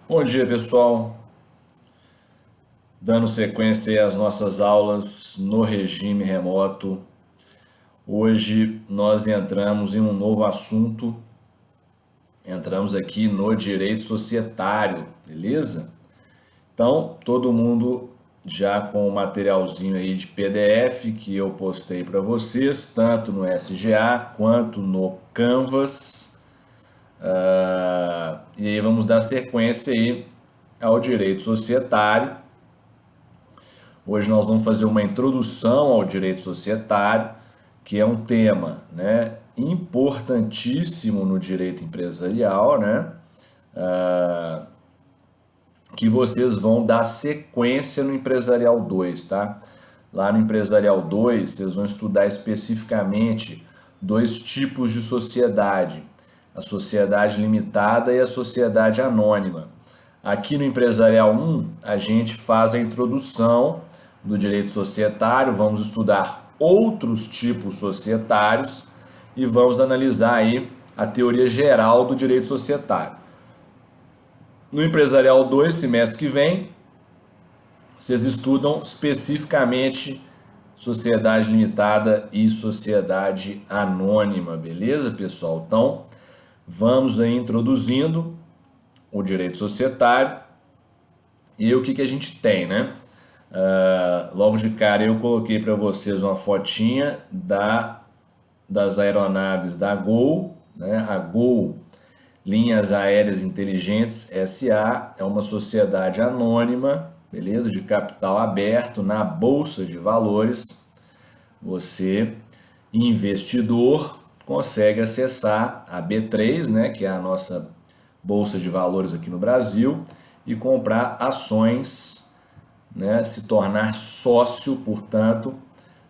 Bom dia, pessoal. Dando sequência aí às nossas aulas no regime remoto. Hoje nós entramos em um novo assunto. Entramos aqui no direito societário, beleza? Então, todo mundo já com o materialzinho aí de PDF que eu postei para vocês, tanto no SGA quanto no Canvas. E aí vamos dar sequência aí ao direito societário. Hoje nós vamos fazer uma introdução ao direito societário, que é um tema, né, importantíssimo no direito empresarial, né, que vocês vão dar sequência no Empresarial 2, tá? Lá no Empresarial 2, vocês vão estudar especificamente dois tipos de sociedade, a sociedade limitada e a sociedade anônima. Aqui no Empresarial 1, a gente faz a introdução do direito societário, vamos estudar outros tipos societários e vamos analisar aí a teoria geral do direito societário. No Empresarial 2, semestre que vem, vocês estudam especificamente sociedade limitada e sociedade anônima, beleza, pessoal? Então, vamos aí introduzindo o direito societário e o que a gente tem, né? Logo de cara eu coloquei para vocês uma fotinha das aeronaves da Gol, né? A Gol, Linhas Aéreas Inteligentes SA, é uma sociedade anônima, beleza? De capital aberto na Bolsa de Valores. Você, investidor, consegue acessar a B3, né? Que é a nossa Bolsa de Valores aqui no Brasil, e comprar ações, né, se tornar sócio, portanto,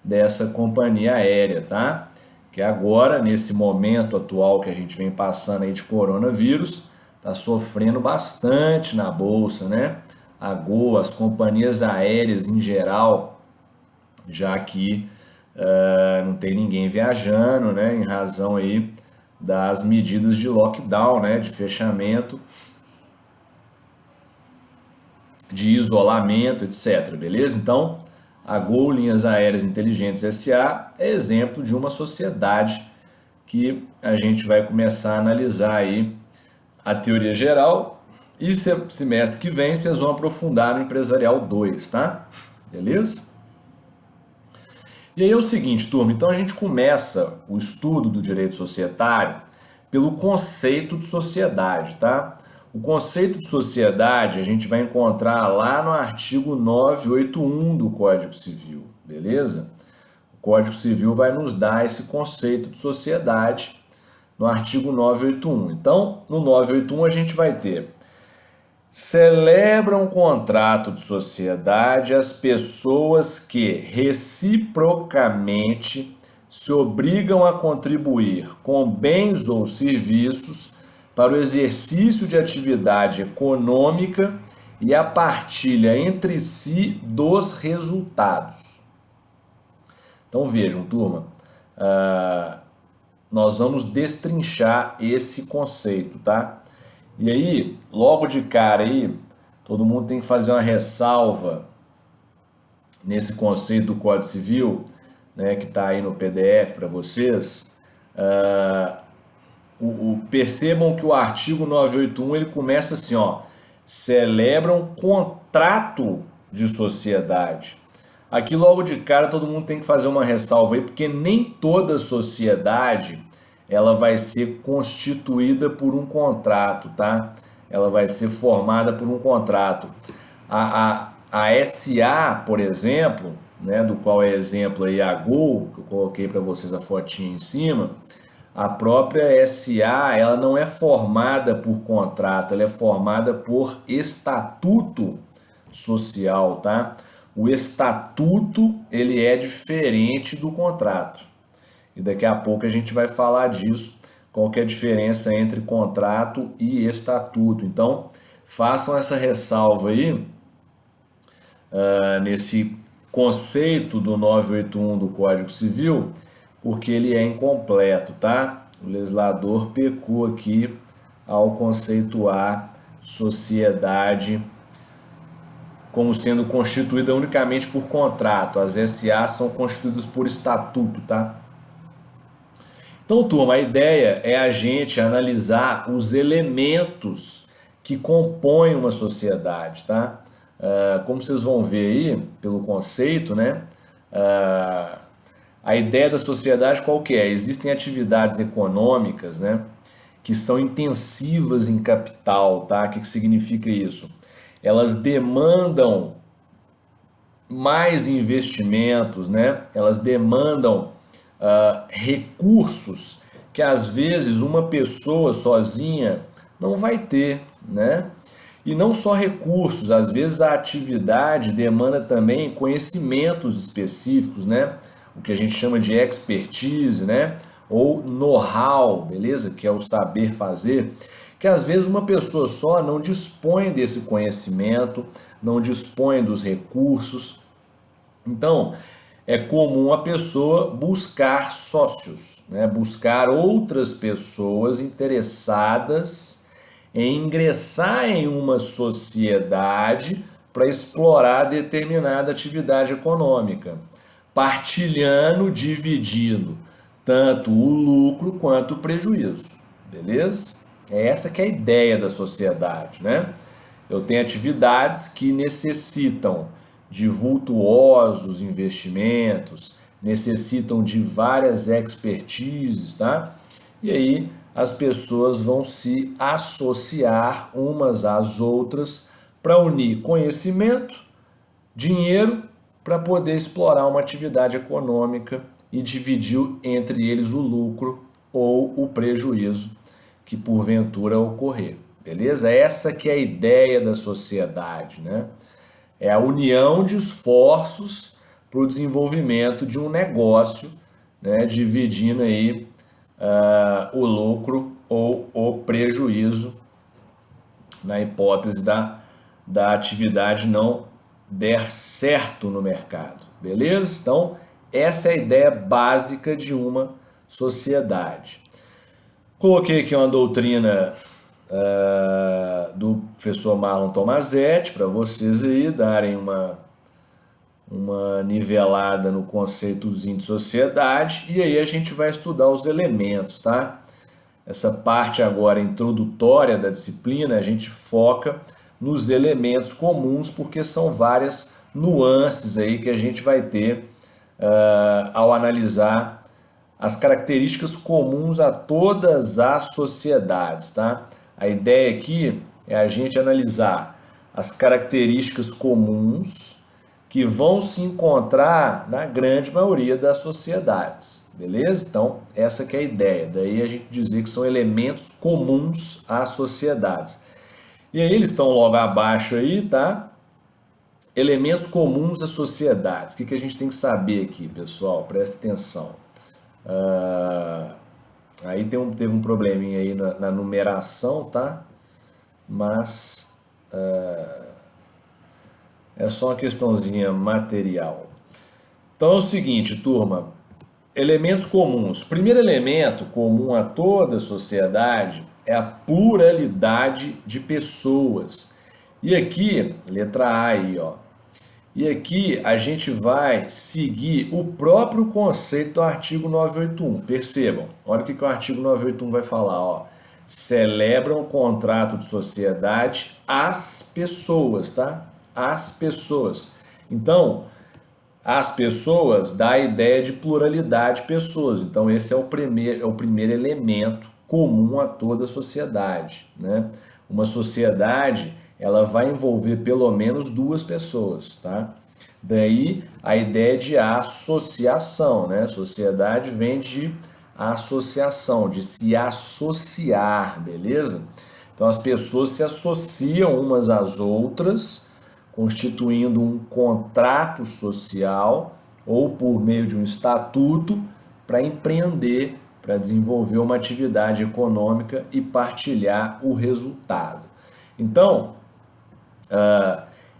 dessa companhia aérea, tá? Que agora, nesse momento atual que a gente vem passando aí de coronavírus, tá sofrendo bastante na bolsa, né? A Gol, as companhias aéreas em geral, já que não tem ninguém viajando, né? Em razão aí das medidas de lockdown, né? De fechamento, de isolamento, etc. Beleza? Então, a Gol Linhas Aéreas Inteligentes SA é exemplo de uma sociedade que a gente vai começar a analisar aí a teoria geral e semestre que vem vocês vão aprofundar no Empresarial 2, tá? Beleza? E aí é o seguinte, turma, então a gente começa o estudo do direito societário pelo conceito de sociedade, tá? O conceito de sociedade a gente vai encontrar lá no artigo 981 do Código Civil, beleza? O Código Civil vai nos dar esse conceito de sociedade no artigo 981. Então, no 981 a gente vai ter: celebram um contrato de sociedade as pessoas que reciprocamente se obrigam a contribuir com bens ou serviços para o exercício de atividade econômica e a partilha entre si dos resultados. Então vejam, turma, nós vamos destrinchar esse conceito, tá? E aí, logo de cara aí, todo mundo tem que fazer uma ressalva nesse conceito do Código Civil, né, que está aí no PDF para vocês. Percebam que o artigo 981 ele começa assim, ó: celebram contrato de sociedade. Aqui logo de cara todo mundo tem que fazer uma ressalva aí, porque nem toda sociedade ela vai ser constituída por um contrato, tá? Ela vai ser formada por um contrato. A SA, por exemplo, né, do qual é exemplo aí a Gol, que eu coloquei para vocês a fotinha em cima, a própria SA, ela não é formada por contrato, ela é formada por estatuto social, tá? O estatuto, ele é diferente do contrato. E daqui a pouco a gente vai falar disso, qual que é a diferença entre contrato e estatuto. Então, façam essa ressalva aí, nesse conceito do 981 do Código Civil, porque ele é incompleto, tá? O legislador pecou aqui ao conceituar sociedade como sendo constituída unicamente por contrato. As SA são constituídas por estatuto, tá? Então, turma, a ideia é a gente analisar os elementos que compõem uma sociedade, tá? Como vocês vão ver aí, pelo conceito, né? A ideia da sociedade qual que é? Existem atividades econômicas, né? Que são intensivas em capital, tá? O que significa isso? Elas demandam mais investimentos, né? Elas demandam recursos que às vezes uma pessoa sozinha não vai ter, né? E não só recursos, às vezes a atividade demanda também conhecimentos específicos, né? O que a gente chama de expertise, né? Ou know-how, beleza? Que é o saber fazer, que às vezes uma pessoa só não dispõe desse conhecimento, não dispõe dos recursos. Então, é comum a pessoa buscar sócios, né? Buscar outras pessoas interessadas em ingressar em uma sociedade para explorar determinada atividade econômica, partilhando, dividindo tanto o lucro quanto o prejuízo, beleza? É essa que é a ideia da sociedade, né? Eu tenho atividades que necessitam de vultuosos investimentos, necessitam de várias expertises, tá? E aí as pessoas vão se associar umas às outras para unir conhecimento, dinheiro, para poder explorar uma atividade econômica e dividir entre eles o lucro ou o prejuízo que porventura ocorrer, beleza? Essa que é a ideia da sociedade, né? É a união de esforços para o desenvolvimento de um negócio, né? Dividindo aí o lucro ou o prejuízo na hipótese da atividade não der certo no mercado, beleza? Então, essa é a ideia básica de uma sociedade. Coloquei aqui uma doutrina do professor Marlon Tomazetti para vocês aí darem uma nivelada no conceitozinho de sociedade, e aí a gente vai estudar os elementos, tá? Essa parte agora introdutória da disciplina, a gente foca nos elementos comuns, porque são várias nuances aí que a gente vai ter ao analisar as características comuns a todas as sociedades, tá? A ideia aqui é a gente analisar as características comuns que vão se encontrar na grande maioria das sociedades, beleza? Então, essa que é a ideia. Daí a gente dizer que são elementos comuns às sociedades. E aí eles estão logo abaixo aí, tá? Elementos comuns às sociedades. O que a gente tem que saber aqui, pessoal? Presta atenção. Aí teve um probleminha aí na numeração, tá? Mas é só uma questãozinha material. Então é o seguinte, turma. Elementos comuns. O primeiro elemento comum a toda a sociedade é a pluralidade de pessoas. E aqui, letra A aí, ó. E aqui a gente vai seguir o próprio conceito do artigo 981. Percebam, olha o que o artigo 981 vai falar, ó. Celebram o contrato de sociedade as pessoas, tá? As pessoas. Então, as pessoas dá a ideia de pluralidade de pessoas. Então, esse é o primeiro elemento comum a toda a sociedade, né? Uma sociedade, ela vai envolver pelo menos duas pessoas, tá? Daí a ideia de associação, né? Sociedade vem de associação, de se associar, beleza? Então as pessoas se associam umas às outras, constituindo um contrato social ou por meio de um estatuto para empreender, para desenvolver uma atividade econômica e partilhar o resultado. Então,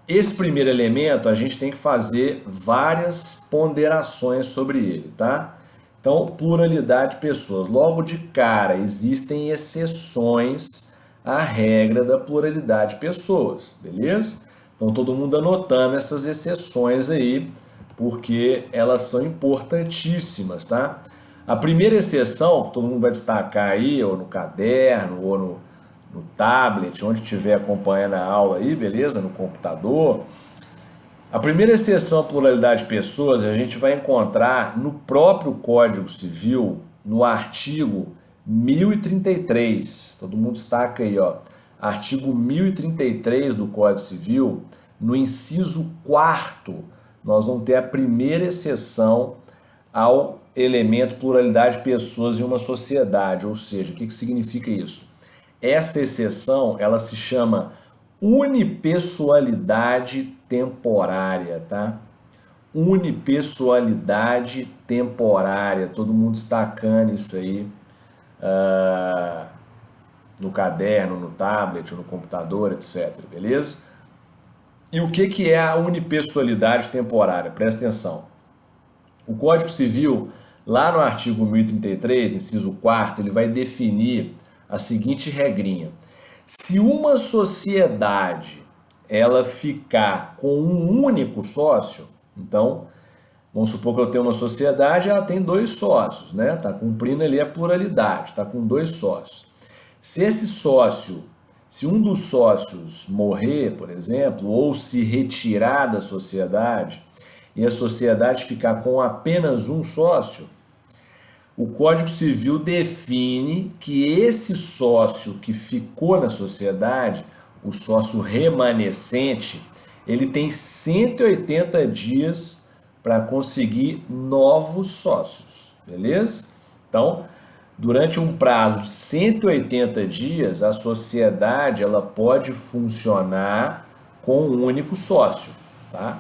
esse primeiro elemento a gente tem que fazer várias ponderações sobre ele, tá? Então, pluralidade de pessoas. Logo de cara, existem exceções a regra da pluralidade de pessoas, beleza? Então todo mundo anotando essas exceções aí, porque elas são importantíssimas, tá? A primeira exceção, que todo mundo vai destacar aí, ou no caderno, ou no tablet, onde estiver acompanhando a aula aí, beleza? No computador. A primeira exceção à pluralidade de pessoas a gente vai encontrar no próprio Código Civil, no artigo 1033. Todo mundo destaca aí, ó. Artigo 1033 do Código Civil, no inciso 4º, nós vamos ter a primeira exceção ao elemento pluralidade de pessoas em uma sociedade. Ou seja, o que significa isso? Essa exceção, ela se chama unipessoalidade temporária, tá? Unipessoalidade temporária, todo mundo destacando isso aí no caderno, no tablet, no computador, etc, beleza? E o que é a unipessoalidade temporária? Presta atenção. O Código Civil, lá no artigo 1033, inciso 4º, ele vai definir a seguinte regrinha. Se uma sociedade ela ficar com um único sócio, então, vamos supor que eu tenho uma sociedade, ela tem 2 sócios, né? Está cumprindo ali a pluralidade, está com 2 sócios. Se um dos sócios morrer, por exemplo, ou se retirar da sociedade, e a sociedade ficar com apenas um sócio, o Código Civil define que esse sócio que ficou na sociedade, o sócio remanescente, ele tem 180 dias para conseguir novos sócios, beleza? Então, durante um prazo de 180 dias, a sociedade ela pode funcionar com um único sócio, tá?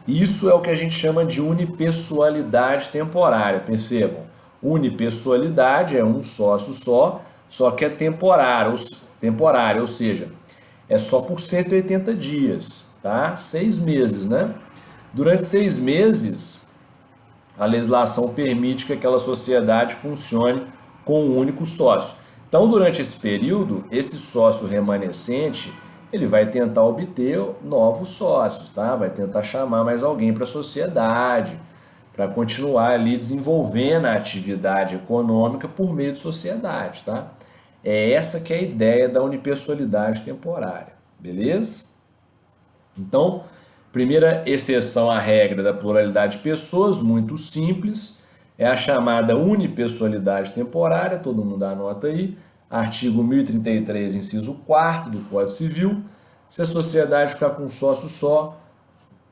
Isso é o que a gente chama de unipessoalidade temporária, percebam. Unipessoalidade é um sócio só que é temporário, ou seja, é só por 180 dias, tá? 6 meses, né? Durante 6 meses, a legislação permite que aquela sociedade funcione com um único sócio. Então, durante esse período, esse sócio remanescente, ele vai tentar obter novos sócios, tá? Vai tentar chamar mais alguém para a sociedade, para continuar ali desenvolvendo a atividade econômica por meio de sociedade, tá? É essa que é a ideia da unipessoalidade temporária, beleza? Então, primeira exceção à regra da pluralidade de pessoas, muito simples, é a chamada unipessoalidade temporária, todo mundo anota aí, artigo 1033, inciso 4º do Código Civil. Se a sociedade ficar com um sócio só,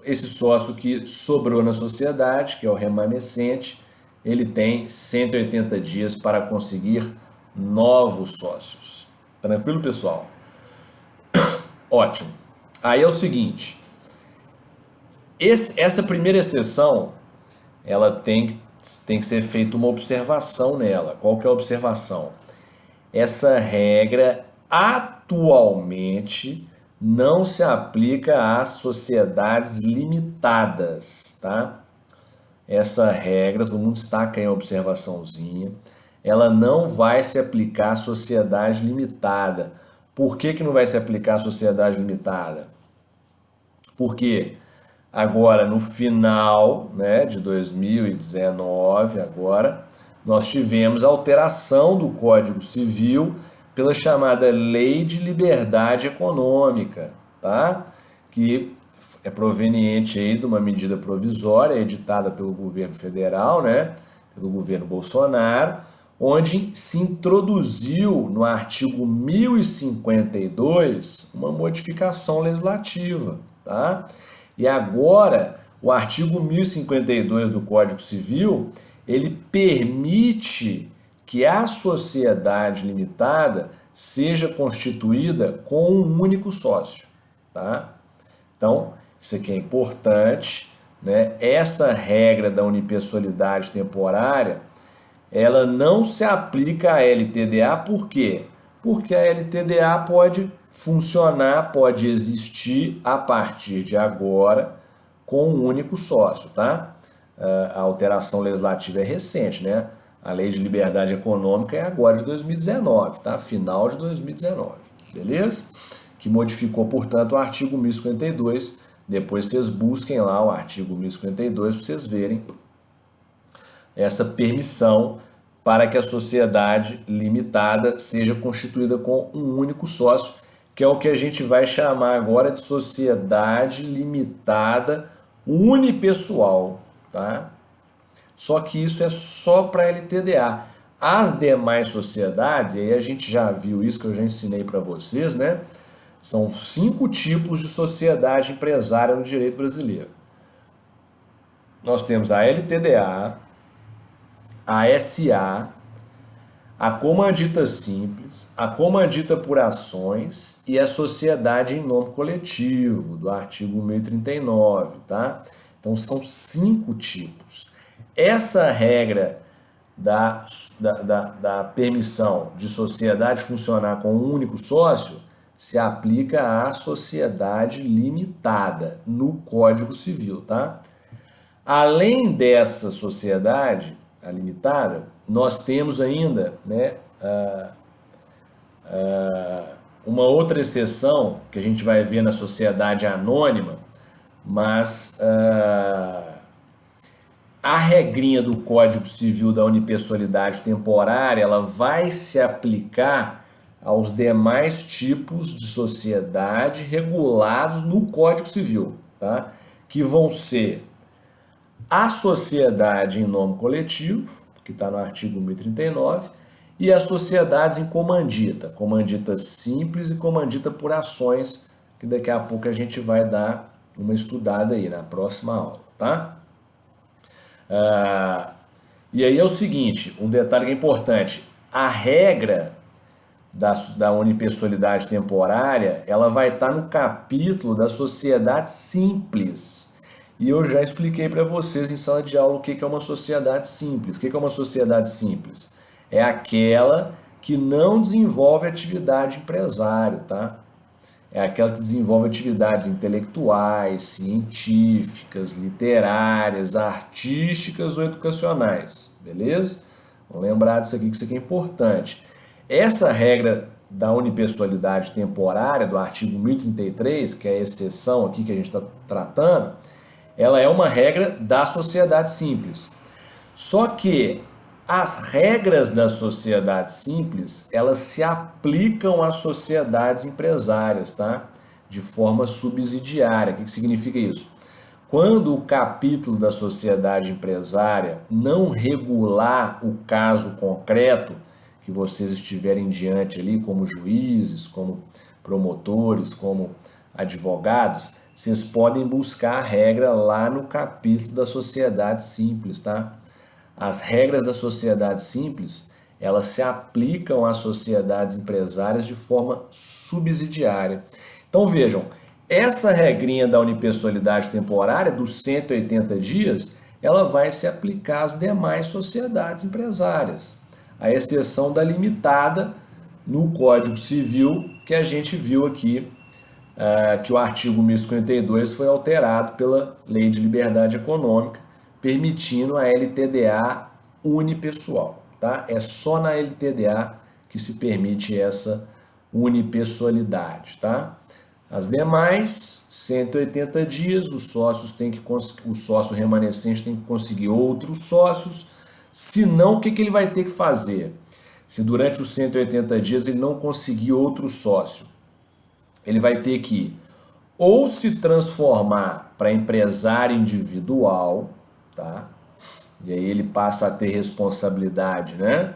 esse sócio que sobrou na sociedade, que é o remanescente, ele tem 180 dias para conseguir novos sócios. Tranquilo, pessoal? Ótimo. Aí é o seguinte, essa primeira exceção, ela tem que ser feita uma observação nela. Qual que é a observação? Essa regra atualmente não se aplica às sociedades limitadas, tá? Essa regra, todo mundo destaca aí a observaçãozinha, ela não vai se aplicar à sociedade limitada. Por que não vai se aplicar à sociedade limitada? Porque agora, no final, né, de 2019, agora, nós tivemos a alteração do Código Civil pela chamada Lei de Liberdade Econômica, tá? Que é proveniente aí de uma medida provisória editada pelo governo federal, né, pelo governo Bolsonaro, onde se introduziu no artigo 1052 uma modificação legislativa, tá? E agora, o artigo 1052 do Código Civil, ele permite que a sociedade limitada seja constituída com um único sócio, tá? Então, isso aqui é importante, né? Essa regra da unipessoalidade temporária, ela não se aplica à LTDA, por quê? Porque a LTDA pode funcionar, pode existir a partir de agora com um único sócio, tá? A alteração legislativa é recente, né? A Lei de Liberdade Econômica é agora de 2019, tá? Final de 2019. beleza? Que modificou, portanto, o artigo 1052. Depois vocês busquem lá o artigo 1052 para vocês verem essa permissão para que a sociedade limitada seja constituída com um único sócio, que é o que a gente vai chamar agora de sociedade limitada unipessoal, tá? Só que isso é só para LTDA. As demais sociedades, e aí a gente já viu isso que eu já ensinei para vocês, né? São 5 tipos de sociedade empresária no direito brasileiro. Nós temos a LTDA, a SA, a comandita simples, a comandita por ações e a sociedade em nome coletivo, do artigo 1039, tá? Então são 5 tipos. Essa regra da permissão de sociedade funcionar com um único sócio se aplica à sociedade limitada no Código Civil, tá? Além dessa sociedade, a limitada, nós temos ainda, né, uma outra exceção que a gente vai ver na sociedade anônima, mas a regrinha do Código Civil da unipessoalidade temporária, ela vai se aplicar aos demais tipos de sociedade regulados no Código Civil, tá? Que vão ser a sociedade em nome coletivo, que está no artigo 1039, e as sociedades em comandita, comandita simples e comandita por ações, que daqui a pouco a gente vai dar uma estudada aí na próxima aula, tá? E aí é o seguinte, um detalhe que é importante, a regra da unipessoalidade temporária, ela vai estar no capítulo da sociedade simples. E eu já expliquei para vocês em sala de aula o que é uma sociedade simples. O que é uma sociedade simples? É aquela que não desenvolve atividade empresária, tá? É aquela que desenvolve atividades intelectuais, científicas, literárias, artísticas ou educacionais, beleza? Vamos lembrar disso aqui, que isso aqui é importante. Essa regra da unipessoalidade temporária, do artigo 1033, que é a exceção aqui que a gente está tratando, ela é uma regra da sociedade simples. Só que as regras da sociedade simples, elas se aplicam às sociedades empresárias, tá? De forma subsidiária. O que significa isso? Quando o capítulo da sociedade empresária não regular o caso concreto que vocês estiverem diante ali, como juízes, como promotores, como advogados, vocês podem buscar a regra lá no capítulo da sociedade simples, tá? As regras da sociedade simples, elas se aplicam às sociedades empresárias de forma subsidiária. Então vejam, essa regrinha da unipessoalidade temporária, dos 180 dias, ela vai se aplicar às demais sociedades empresárias. A exceção da limitada no Código Civil, que a gente viu aqui, que o artigo 1052 foi alterado pela Lei de Liberdade Econômica, permitindo a LTDA unipessoal, tá? É só na LTDA que se permite essa unipessoalidade, tá? As demais, 180 dias, o sócio remanescente tem que conseguir outros sócios, senão o que ele vai ter que fazer? Se durante os 180 dias ele não conseguir outro sócio, ele vai ter que ou se transformar para empresário individual, tá? E aí ele passa a ter responsabilidade, né?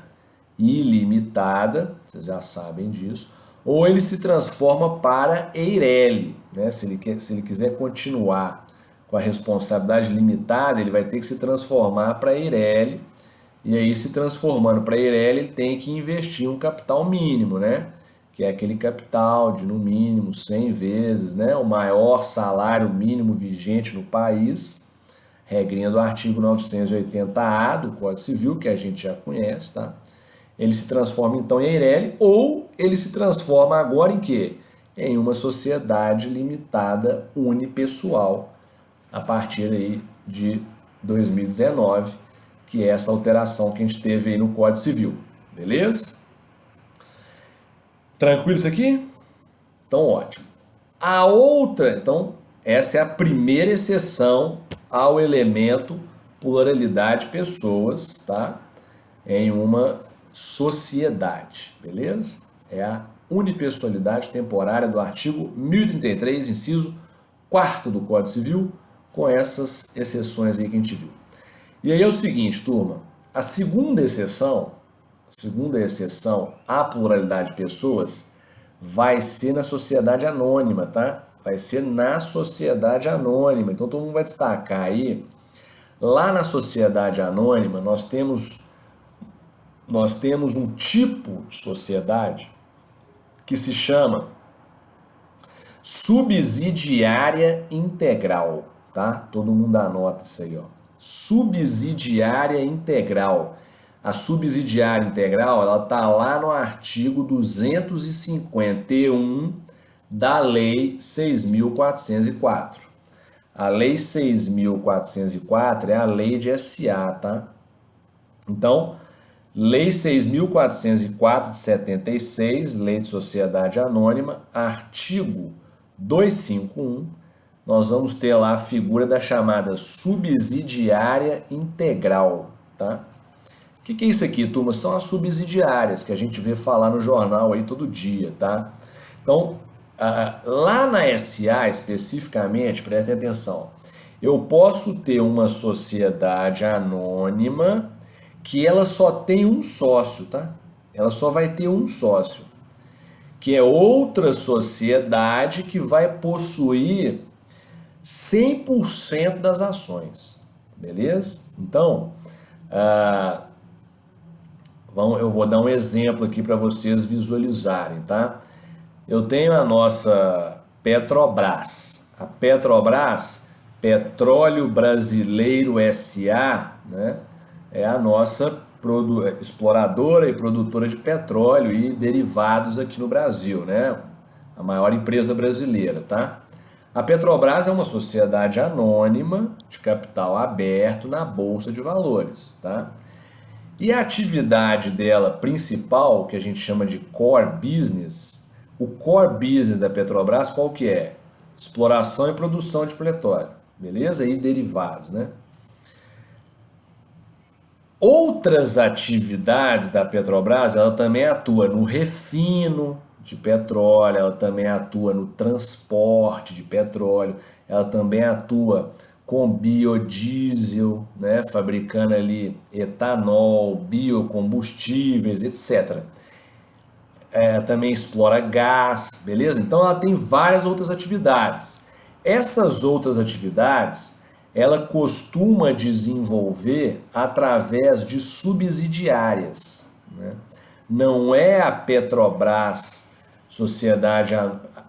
Ilimitada, vocês já sabem disso, ou ele se transforma para EIRELI, né? Se ele quiser continuar com a responsabilidade limitada, ele vai ter que se transformar para EIRELI, e aí se transformando para EIRELI, ele tem que investir um capital mínimo, né? Que é aquele capital de no mínimo 100 vezes, né? O maior salário mínimo vigente no país, regrinha do artigo 980A do Código Civil, que a gente já conhece, tá? Ele se transforma então em EIRELI, ou ele se transforma agora em quê? Em uma sociedade limitada unipessoal, a partir aí de 2019, que é essa alteração que a gente teve aí no Código Civil, beleza? Tranquilo isso aqui? Então, ótimo. A outra, então, essa é a primeira exceção ao elemento pluralidade de pessoas, tá? Em uma sociedade, beleza? É a unipessoalidade temporária do artigo 1033, inciso 4º do Código Civil, com essas exceções aí que a gente viu. E aí é o seguinte, turma, a segunda exceção à pluralidade de pessoas vai ser na sociedade anônima, tá? Vai ser na sociedade anônima. Então todo mundo vai destacar aí. Lá na sociedade anônima nós temos um tipo de sociedade que se chama subsidiária integral, tá? Todo mundo anota isso aí, ó. Subsidiária integral. A subsidiária integral, ela tá lá no artigo 251 da Lei 6.404. A Lei 6.404 é a lei de SA, tá? Então, Lei 6.404 de 76, Lei de Sociedade Anônima, artigo 251, nós vamos ter lá a figura da chamada subsidiária integral, tá? O que é isso aqui, turma? São as subsidiárias que a gente vê falar no jornal aí todo dia, tá? Então, lá na SA especificamente, prestem atenção, eu posso ter uma sociedade anônima que ela só tem um sócio, tá? Ela só vai ter um sócio, que é outra sociedade que vai possuir 100% das ações, beleza? Então, eu vou dar um exemplo aqui para vocês visualizarem, tá? Eu tenho a nossa Petrobras. A Petrobras, Petróleo Brasileiro S.A., né? É a nossa exploradora e produtora de petróleo e derivados aqui no Brasil, né? A maior empresa brasileira, tá? A Petrobras é uma sociedade anônima de capital aberto na Bolsa de Valores, tá? E a atividade dela principal, que a gente chama de core business, o core business da Petrobras qual que é? Exploração e produção de petróleo, beleza? E derivados, né? Outras atividades da Petrobras, ela também atua no refino de petróleo, ela também atua no transporte de petróleo, ela também atua com biodiesel, né, fabricando ali etanol, biocombustíveis, etc. Também explora gás, beleza? Então ela tem várias outras atividades. Essas outras atividades ela costuma desenvolver através de subsidiárias, né? Não é a Petrobras, Sociedade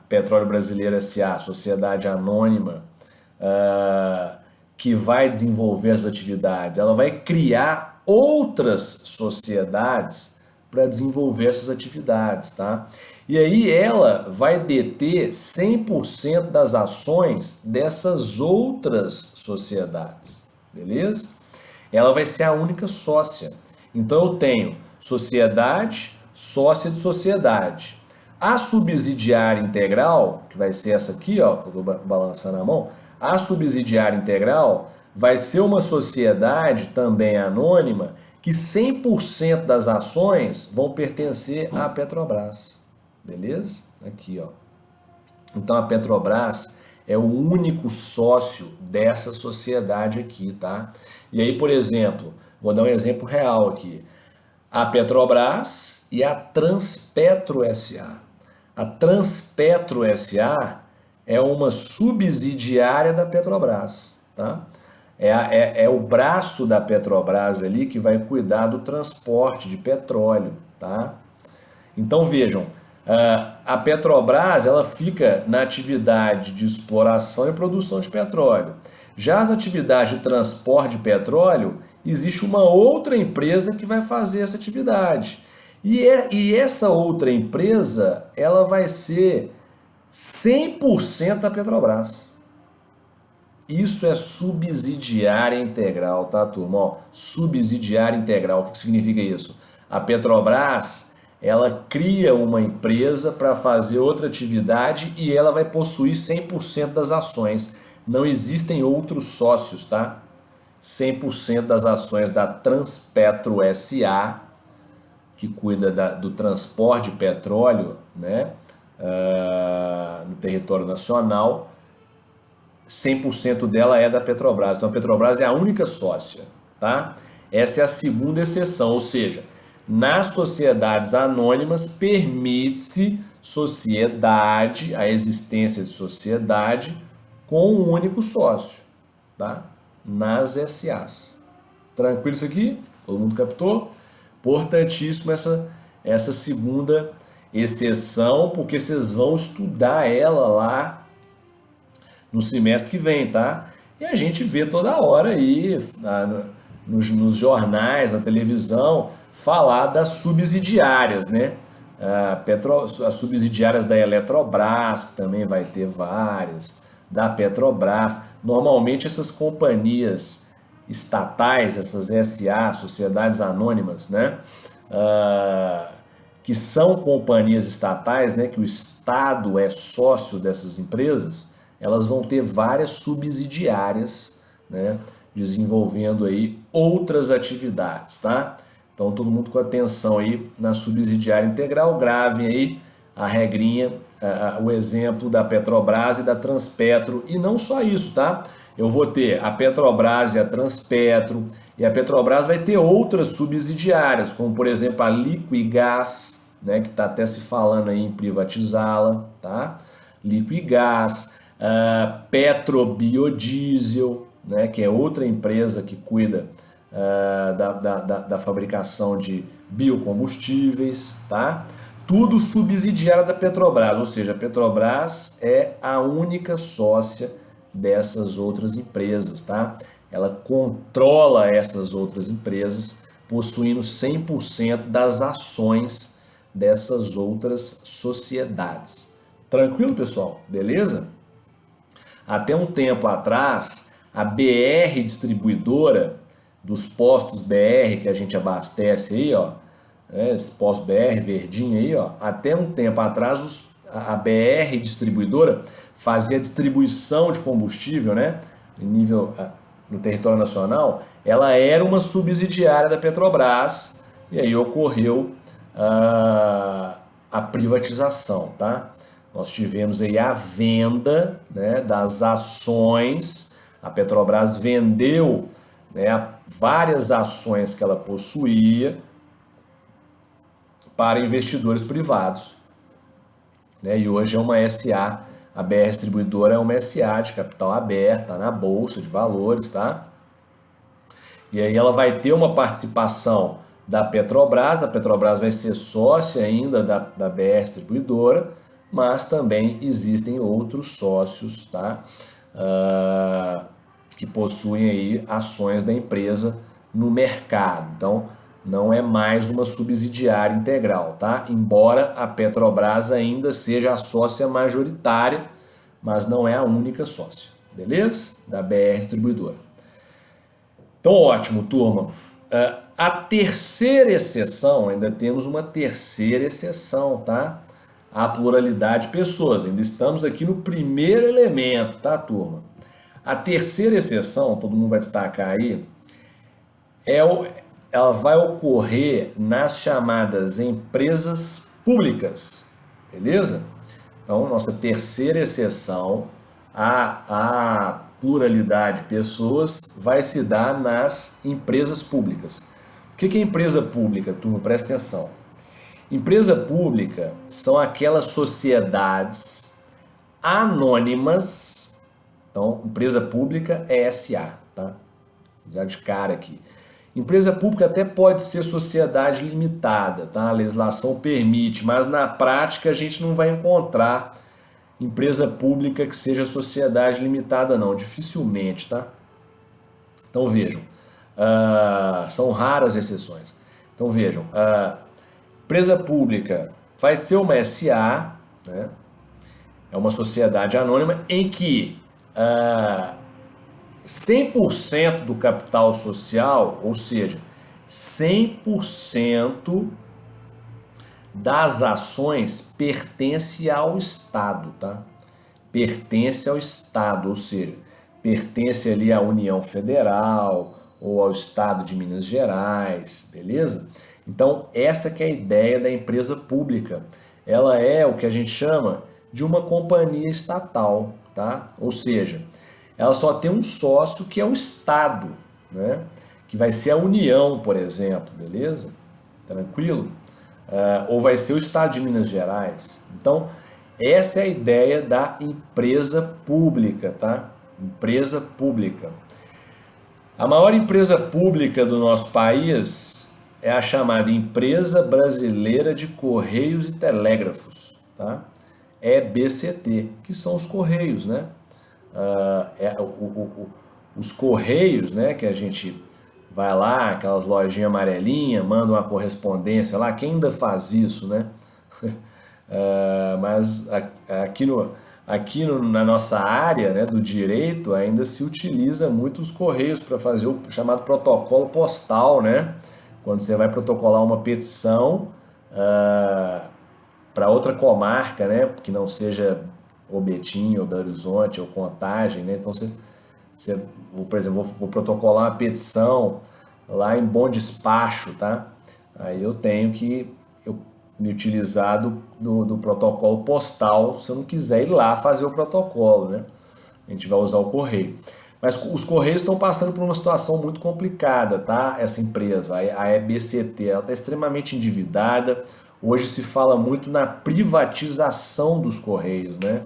Petróleo Brasileiro S.A., Sociedade Anônima, que vai desenvolver as atividades. Ela vai criar outras sociedades para desenvolver essas atividades, tá? E aí ela vai deter 100% das ações dessas outras sociedades, beleza? Ela vai ser a única sócia. Então eu tenho sociedade, sócia de sociedade. A subsidiária integral, que vai ser essa aqui, ó, que eu estou balançando a mão, a subsidiária integral vai ser uma sociedade também anônima que 100% das ações vão pertencer à Petrobras. Beleza? Aqui, ó. Então a Petrobras é o único sócio dessa sociedade aqui, tá? E aí, por exemplo, vou dar um exemplo real aqui. A Petrobras e a Transpetro S.A. A Transpetro S.A. é uma subsidiária da Petrobras, tá? É o braço da Petrobras ali que vai cuidar do transporte de petróleo, tá? Então vejam, a Petrobras ela fica na atividade de exploração e produção de petróleo. Já as atividades de transporte de petróleo, existe uma outra empresa que vai fazer essa atividade. E essa outra empresa, ela vai ser 100% da Petrobras. Isso é subsidiária integral, tá, turma? Ó, subsidiária integral, o que significa isso? A Petrobras, ela cria uma empresa para fazer outra atividade e ela vai possuir 100% das ações. Não existem outros sócios, tá? 100% das ações da Transpetro SA, que cuida do transporte de petróleo, né, no território nacional, 100% dela é da Petrobras. Então a Petrobras é a única sócia, tá? Essa é a segunda exceção, ou seja, nas sociedades anônimas permite-se sociedade, a existência de sociedade com um único sócio, tá? Nas SAs. Tranquilo isso aqui? Todo mundo captou? Importantíssimo essa segunda exceção, porque vocês vão estudar ela lá no semestre que vem, tá? E a gente vê toda hora aí, nos jornais, na televisão, falar das subsidiárias, né? As subsidiárias da Eletrobras, que também vai ter várias, da Petrobras. Normalmente essas companhias estatais, essas SA, sociedades anônimas, né? Que são companhias estatais, né? Que o Estado é sócio dessas empresas, elas vão ter várias subsidiárias, né, desenvolvendo aí outras atividades, tá? Então todo mundo com atenção aí na subsidiária integral, gravem aí a regrinha, o exemplo da Petrobras e da Transpetro, e não só isso, tá? Eu vou ter a Petrobras e a Transpetro, e a Petrobras vai ter outras subsidiárias, como por exemplo a Liquigás, né, que está até se falando aí em privatizá-la, tá? Liquigás, Petrobiodiesel, né, que é outra empresa que cuida da fabricação de biocombustíveis, tá? Tudo subsidiário da Petrobras, ou seja, a Petrobras é a única sócia dessas outras empresas, tá? Ela controla essas outras empresas, possuindo 100% das ações dessas outras sociedades. Tranquilo, pessoal? Beleza? Até um tempo atrás, a BR Distribuidora, dos postos BR que a gente abastece aí, ó, esse posto BR verdinho aí, ó, até um tempo atrás a BR Distribuidora fazia distribuição de combustível, né, no território nacional. Ela era uma subsidiária da Petrobras e aí ocorreu a privatização, tá? Nós tivemos aí a venda, né, das ações. A Petrobras vendeu, né, várias ações que ela possuía para investidores privados, né, e hoje é uma SA. A BR Distribuidora é uma SA de capital aberto, tá na Bolsa de Valores, tá? E aí ela vai ter uma participação da Petrobras. A Petrobras vai ser sócia ainda da BR Distribuidora, mas também existem outros sócios, tá? Que possuem aí ações da empresa no mercado. Então, não é mais uma subsidiária integral, tá? Embora a Petrobras ainda seja a sócia majoritária, mas não é a única sócia, beleza? Da BR Distribuidora. Então, ótimo, turma. A terceira exceção, ainda temos uma terceira exceção, tá? A pluralidade de pessoas. Ainda estamos aqui no primeiro elemento, tá, turma? A terceira exceção, todo mundo vai destacar aí, ela vai ocorrer nas chamadas empresas públicas, beleza? Então, nossa terceira exceção, a pluralidade de pessoas, vai se dar nas empresas públicas. O que é empresa pública, turma? Presta atenção. Empresa pública são aquelas sociedades anônimas. Então, empresa pública é SA, tá? Já de cara aqui. Empresa pública até pode ser sociedade limitada, tá? A legislação permite, mas na prática a gente não vai encontrar empresa pública que seja sociedade limitada, não, dificilmente, tá? Então vejam, são raras exceções. Então vejam, empresa pública vai ser uma SA, né? É uma sociedade anônima em que 100% do capital social, ou seja, 100% das ações pertence ao Estado, tá? Pertence ao Estado, ou seja, pertence ali à União Federal ou ao Estado de Minas Gerais, beleza? Então, essa que é a ideia da empresa pública. Ela é o que a gente chama de uma companhia estatal, tá? Ou seja, ela só tem um sócio que é o Estado, né? Que vai ser a União, por exemplo, beleza? Tranquilo? Ou vai ser o Estado de Minas Gerais. Então, essa é a ideia da empresa pública, tá? Empresa pública. A maior empresa pública do nosso país é a chamada Empresa Brasileira de Correios e Telégrafos, tá? EBCT, que são os Correios, né? Os Correios, né, que a gente vai lá, aquelas lojinhas amarelinhas, manda uma correspondência lá, quem ainda faz isso, né? Mas na nossa área, né, do direito ainda se utiliza muito os correios para fazer o chamado protocolo postal, né? Quando você vai protocolar uma petição para outra comarca, né, que não seja ou Betim, ou Belo Horizonte, ou Contagem, né? Então por exemplo, vou protocolar uma petição lá em Bom Despacho, tá? Aí eu tenho que me utilizar do protocolo postal se eu não quiser ir lá fazer o protocolo, né? A gente vai usar o correio. Mas os Correios estão passando por uma situação muito complicada, tá? Essa empresa, a EBCT, ela está extremamente endividada. Hoje se fala muito na privatização dos Correios, né?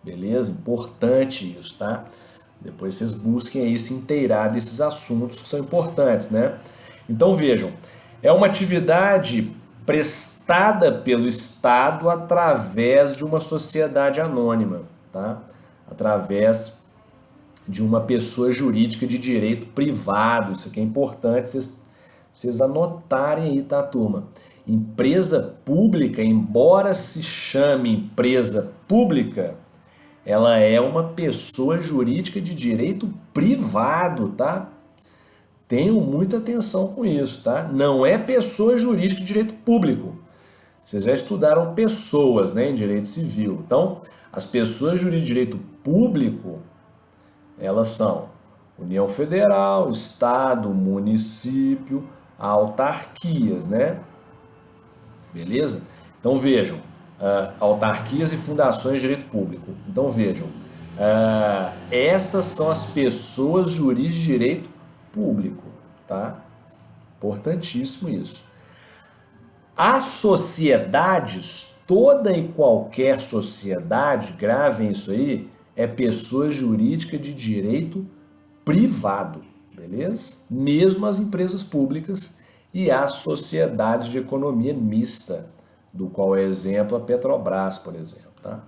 Beleza? Importante isso, tá? Depois vocês busquem aí se inteirar desses assuntos que são importantes, né? Então vejam, é uma atividade prestada pelo Estado através de uma sociedade anônima, tá? Através de uma pessoa jurídica de direito privado. Isso aqui é importante vocês anotarem aí, tá, turma? Empresa pública, embora se chame empresa pública, ela é uma pessoa jurídica de direito privado, tá? Tenham muita atenção com isso, tá? Não é pessoa jurídica de direito público. Vocês já estudaram pessoas, né, em direito civil. Então, as pessoas jurídicas de direito público, elas são União Federal, Estado, município, autarquias, né? Beleza? Então vejam, autarquias e fundações de direito público. Então vejam, essas são as pessoas jurídicas de direito público, tá? Importantíssimo isso. As sociedades, toda e qualquer sociedade, gravem isso aí, é pessoa jurídica de direito privado, beleza? Mesmo as empresas públicas e as sociedades de economia mista, do qual é exemplo a Petrobras, por exemplo, tá?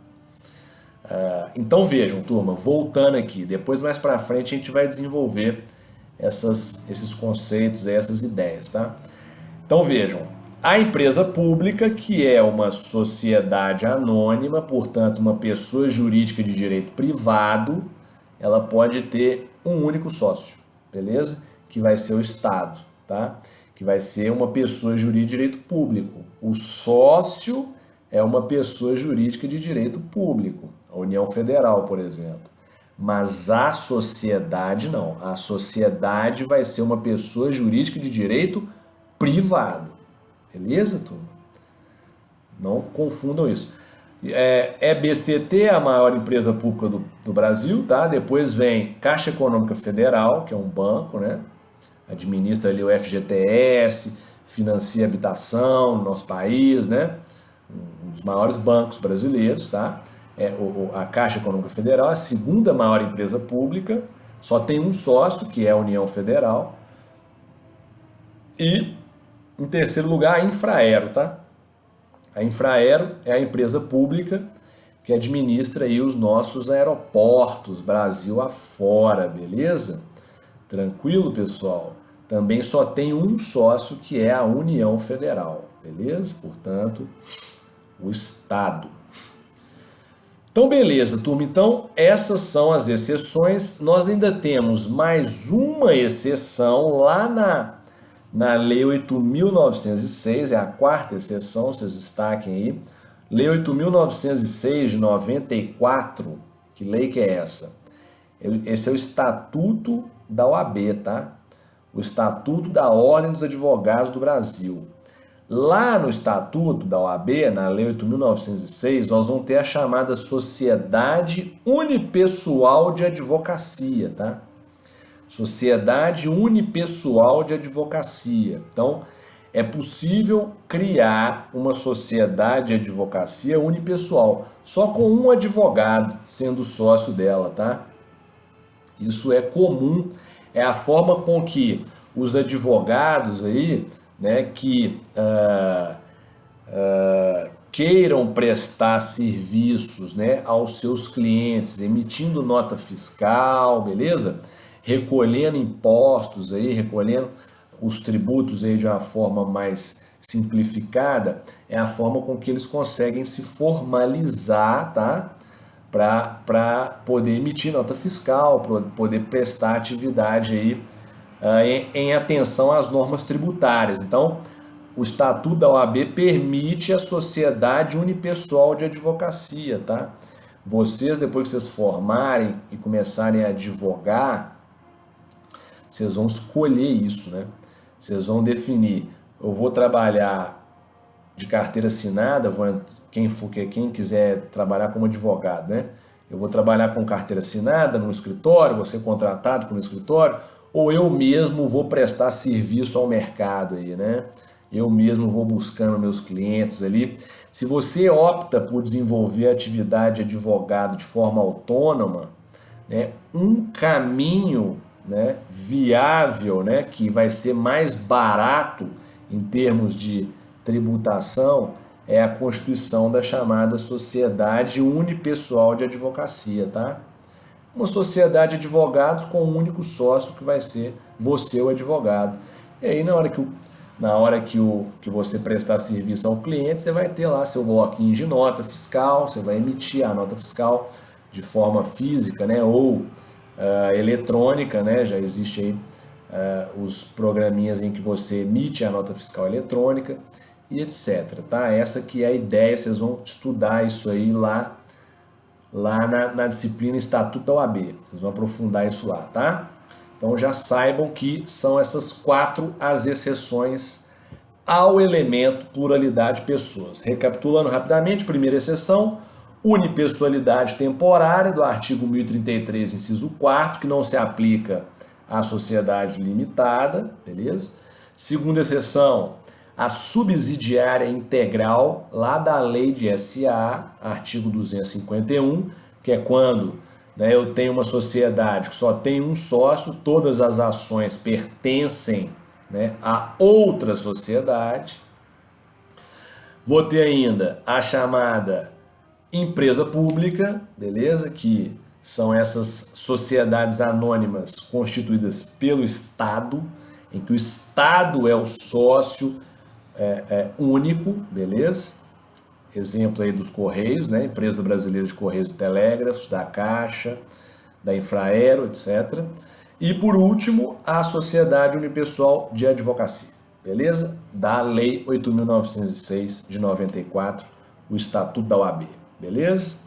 Então vejam, turma, voltando aqui, depois mais para frente a gente vai desenvolver esses conceitos, essas ideias, tá? Então vejam, a empresa pública, que é uma sociedade anônima, portanto uma pessoa jurídica de direito privado, ela pode ter um único sócio, beleza? Que vai ser o Estado, tá? Que vai ser uma pessoa jurídica de direito público. O sócio é uma pessoa jurídica de direito público, a União Federal, por exemplo. Mas a sociedade não. A sociedade vai ser uma pessoa jurídica de direito privado. Beleza, turma? Não confundam isso. EBCT é a maior empresa pública do Brasil, tá? Depois vem Caixa Econômica Federal, que é um banco, né? Administra ali o FGTS, financia habitação no nosso país, né? Um dos maiores bancos brasileiros, tá? A Caixa Econômica Federal é a segunda maior empresa pública, só tem um sócio, que é a União Federal. E, em terceiro lugar, a Infraero, tá? A Infraero é a empresa pública que administra aí os nossos aeroportos, Brasil afora, beleza? Tranquilo, pessoal? Também só tem um sócio, que é a União Federal, beleza? Portanto, o Estado. Então, beleza, turma. Então, essas são as exceções. Nós ainda temos mais uma exceção lá na Lei 8.906, é a quarta exceção, vocês destaquem aí. Lei 8.906 de 94, que lei que é essa? Esse é o Estatuto da OAB, tá? O Estatuto da Ordem dos Advogados do Brasil. Lá no Estatuto da OAB, na Lei 8.906, nós vamos ter a chamada Sociedade Unipessoal de Advocacia, tá? Sociedade Unipessoal de Advocacia. Então, é possível criar uma sociedade de advocacia unipessoal, só com um advogado sendo sócio dela, tá? Isso é comum, é a forma com que os advogados aí, né, que queiram prestar serviços, né, aos seus clientes, emitindo nota fiscal, beleza? Recolhendo impostos aí, recolhendo os tributos aí de uma forma mais simplificada, é a forma com que eles conseguem se formalizar, tá? Para poder emitir nota fiscal, para poder prestar atividade aí em atenção às normas tributárias. Então, o Estatuto da OAB permite a sociedade unipessoal de advocacia, tá? Vocês, depois que vocês formarem e começarem a advogar, vocês vão escolher isso, né? Vocês vão definir, eu vou trabalhar de carteira assinada, quem quiser trabalhar como advogado, né? Eu vou trabalhar com carteira assinada no escritório, vou ser contratado por um escritório, ou eu mesmo vou prestar serviço ao mercado aí, né? Eu mesmo vou buscando meus clientes ali. Se você opta por desenvolver a atividade de advogado de forma autônoma, né, um caminho, né, viável, né, que vai ser mais barato em termos de tributação, é a constituição da chamada Sociedade Unipessoal de Advocacia, tá? Uma sociedade de advogados com um único sócio que vai ser você, o advogado. E aí, na hora que você prestar serviço ao cliente, você vai ter lá seu bloquinho de nota fiscal, você vai emitir a nota fiscal de forma física, né, ou eletrônica, né? Já existe aí os programinhas em que você emite a nota fiscal eletrônica e etc, tá? Essa que é a ideia, vocês vão estudar isso aí lá na disciplina Estatuto da OAB, vocês vão aprofundar isso lá, tá? Então já saibam que são essas 4 as exceções ao elemento pluralidade de pessoas. Recapitulando rapidamente, primeira exceção, unipessoalidade temporária do artigo 1033, inciso 4º, que não se aplica à sociedade limitada, beleza? Segunda exceção, a subsidiária integral, lá da lei de SA, artigo 251, que é quando, né, eu tenho uma sociedade que só tem um sócio, todas as ações pertencem, né, a outra sociedade. Vou ter ainda a chamada empresa pública, beleza? Que são essas sociedades anônimas constituídas pelo Estado, em que o Estado é o sócio único, beleza? Exemplo aí dos Correios, né? Empresa Brasileira de Correios e Telégrafos, da Caixa, da Infraero, etc. E por último, a Sociedade Unipessoal de Advocacia, beleza? Da Lei 8.906 de 94, o Estatuto da OAB, beleza?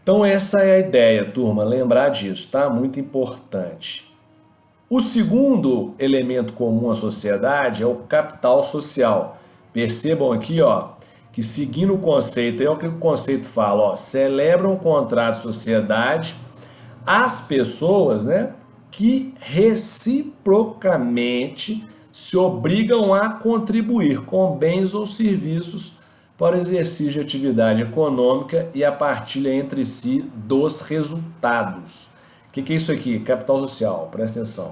Então essa é a ideia, turma, lembrar disso, tá? Muito importante. O segundo elemento comum à sociedade é o capital social. Percebam aqui, ó, que seguindo o conceito, é o que o conceito fala, ó, celebram um contrato de sociedade as pessoas, né, que reciprocamente se obrigam a contribuir com bens ou serviços para o exercício de atividade econômica e a partilha entre si dos resultados. O que é isso aqui? Capital social, presta atenção.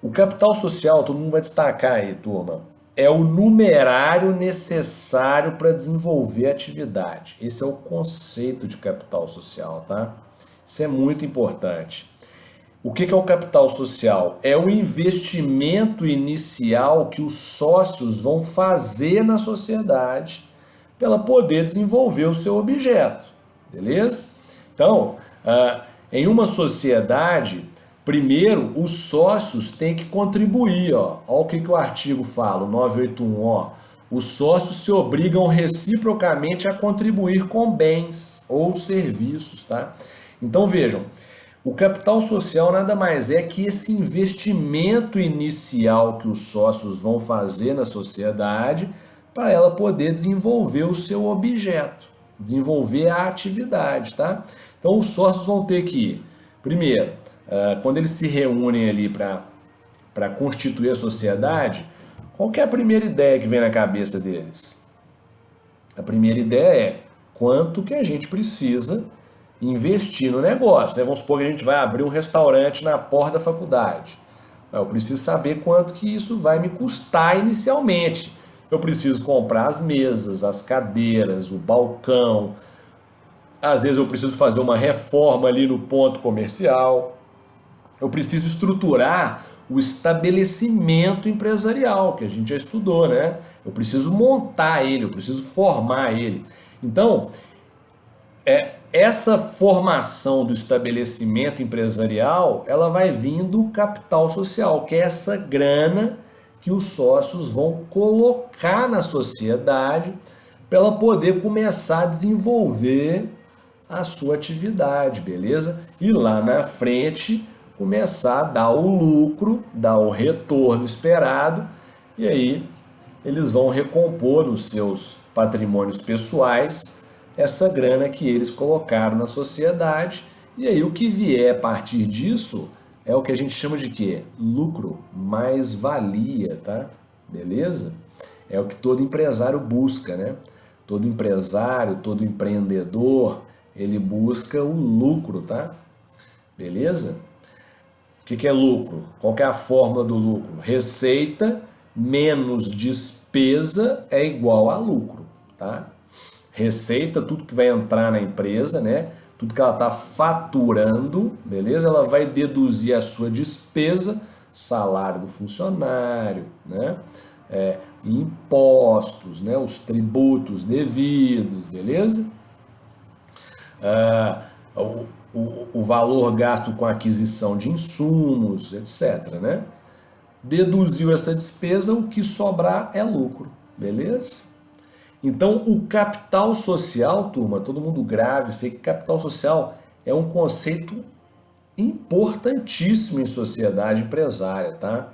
O capital social, todo mundo vai destacar aí, turma, é o numerário necessário para desenvolver a atividade. Esse é o conceito de capital social, tá? Isso é muito importante. O que é o capital social? É o investimento inicial que os sócios vão fazer na sociedade para ela poder desenvolver o seu objeto, beleza? Então, em uma sociedade, Primeiro, os sócios têm que contribuir, ó. Olha o que o artigo fala, o 981, ó. Os sócios se obrigam reciprocamente a contribuir com bens ou serviços, tá? Então vejam, o capital social nada mais é que esse investimento inicial que os sócios vão fazer na sociedade para ela poder desenvolver o seu objeto, desenvolver a atividade, tá? Então os sócios vão ter que, primeiro, quando eles se reúnem ali para constituir a sociedade, qual que é a primeira ideia que vem na cabeça deles? A primeira ideia é quanto que a gente precisa investir no negócio, né? Vamos supor que a gente vai abrir um restaurante na porta da faculdade. Eu preciso saber quanto que isso vai me custar inicialmente. Eu preciso comprar as mesas, as cadeiras, o balcão. Às vezes eu preciso fazer uma reforma ali no ponto comercial. Eu preciso estruturar o estabelecimento empresarial, que a gente já estudou, né? Eu preciso montar ele, eu preciso formar ele. Então, essa formação do estabelecimento empresarial, ela vai vir do capital social, que é essa grana que os sócios vão colocar na sociedade para ela poder começar a desenvolver a sua atividade, beleza? E lá na frente começar a dar o lucro, dar o retorno esperado, e aí eles vão recompor nos seus patrimônios pessoais essa grana que eles colocaram na sociedade, e aí o que vier a partir disso é o que a gente chama de quê? Lucro, mais valia, tá? Beleza? É o que todo empresário busca, né? Todo empresário, todo empreendedor, ele busca o lucro, tá? Beleza? O que é lucro? Qual que é a fórmula do lucro? Receita menos despesa é igual a lucro, tá? Receita, tudo que vai entrar na empresa, né? Tudo que ela está faturando, beleza? Ela vai deduzir a sua despesa, salário do funcionário, né? Impostos, né? Os tributos devidos, beleza? O valor gasto com aquisição de insumos, etc, né? Deduziu essa despesa, o que sobrar é lucro, beleza? Então, o capital social, turma, todo mundo grave, sei que capital social é um conceito importantíssimo em sociedade empresária, tá?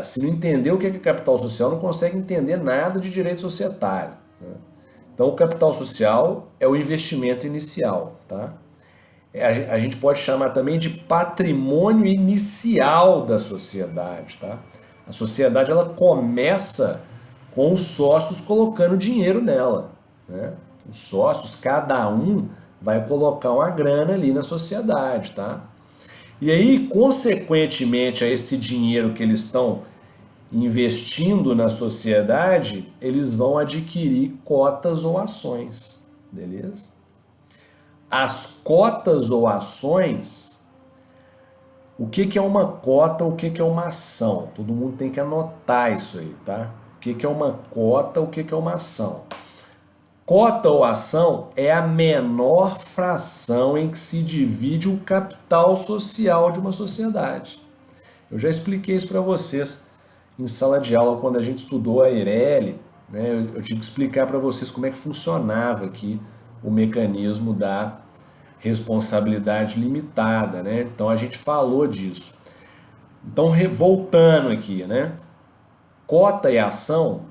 Se não entender o que é capital social, não consegue entender nada de direito societário, né? Então, o capital social é o investimento inicial, tá? A gente pode chamar também de patrimônio inicial da sociedade, tá? A sociedade, ela começa com os sócios colocando dinheiro nela, né? Os sócios, cada um vai colocar uma grana ali na sociedade, tá? E aí, consequentemente a esse dinheiro que eles estão investindo na sociedade, eles vão adquirir cotas ou ações, beleza? As cotas ou ações, o que é uma cota, o que é uma ação? Todo mundo tem que anotar isso aí, tá? O que é uma cota, o que é uma ação? Cota ou ação é a menor fração em que se divide o capital social de uma sociedade. Eu já expliquei isso para vocês em sala de aula quando a gente estudou a Eireli, né? Eu tive que explicar para vocês como é que funcionava aqui o mecanismo da responsabilidade limitada, né? Então a gente falou disso. Então, voltando aqui, né? Cota e ação,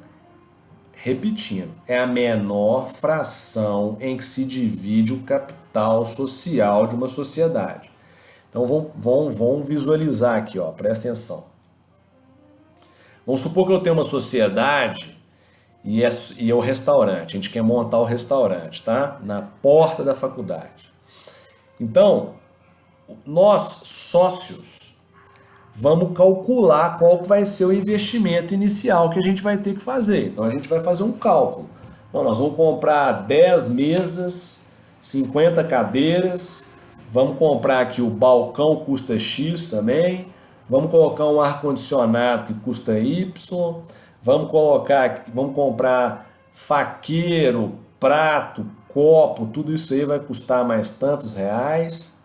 repetindo, é a menor fração em que se divide o capital social de uma sociedade. Então vamos visualizar aqui, ó, presta atenção. Vamos supor que eu tenho uma sociedade e é o restaurante. A gente quer montar o restaurante, tá? Na porta da faculdade. Então, nós, sócios, vamos calcular qual que vai ser o investimento inicial que a gente vai ter que fazer. Então, a gente vai fazer um cálculo. Então, nós vamos comprar 10 mesas, 50 cadeiras, vamos comprar aqui o balcão, custa X também, vamos colocar um ar-condicionado que custa Y, vamos comprar faqueiro, prato, copo, tudo isso aí vai custar mais tantos reais.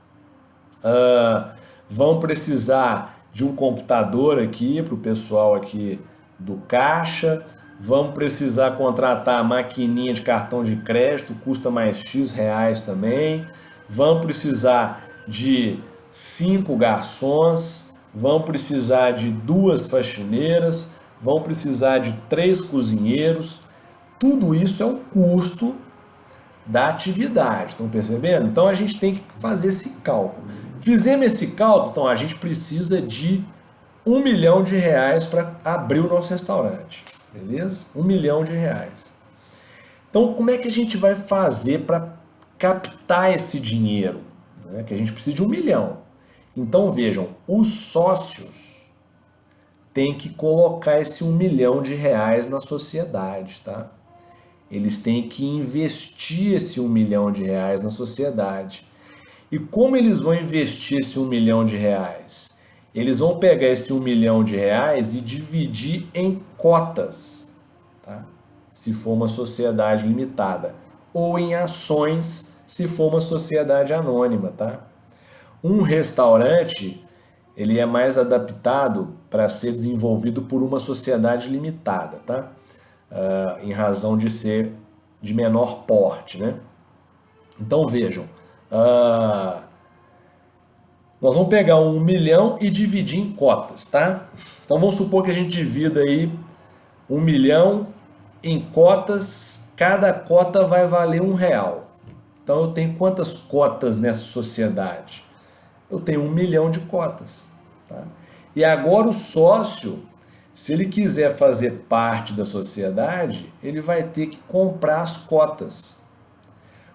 vão precisar de um computador aqui para o pessoal aqui do caixa, vão precisar contratar a maquininha de cartão de crédito, custa mais X reais também, vão precisar de 5 garçons, vão precisar de 2 faxineiras, vão precisar de 3 cozinheiros. Tudo isso é o custo da atividade, estão percebendo? Então a gente tem que fazer esse cálculo. Fizemos esse cálculo, então a gente precisa de R$ 1 milhão para abrir o nosso restaurante, beleza? R$ 1 milhão. Então como é que a gente vai fazer para captar esse dinheiro? Né? Que a gente precisa de 1 milhão. Então vejam, os sócios têm que colocar esse R$ 1 milhão na sociedade, tá? Eles têm que investir esse R$ 1 milhão na sociedade. E como eles vão investir esse R$ 1 milhão? Eles vão pegar esse R$ 1 milhão e dividir em cotas, tá? Se for uma sociedade limitada, ou em ações, se for uma sociedade anônima, tá? Um restaurante, ele é mais adaptado para ser desenvolvido por uma sociedade limitada, tá? Em razão de ser de menor porte, né? Então vejam, nós vamos pegar 1 milhão e dividir em cotas, tá? Então vamos supor que a gente divida aí 1 milhão em cotas, cada cota vai valer R$ 1. Então eu tenho quantas cotas nessa sociedade? Eu tenho 1 milhão de cotas, tá? E agora o sócio, se ele quiser fazer parte da sociedade, ele vai ter que comprar as cotas.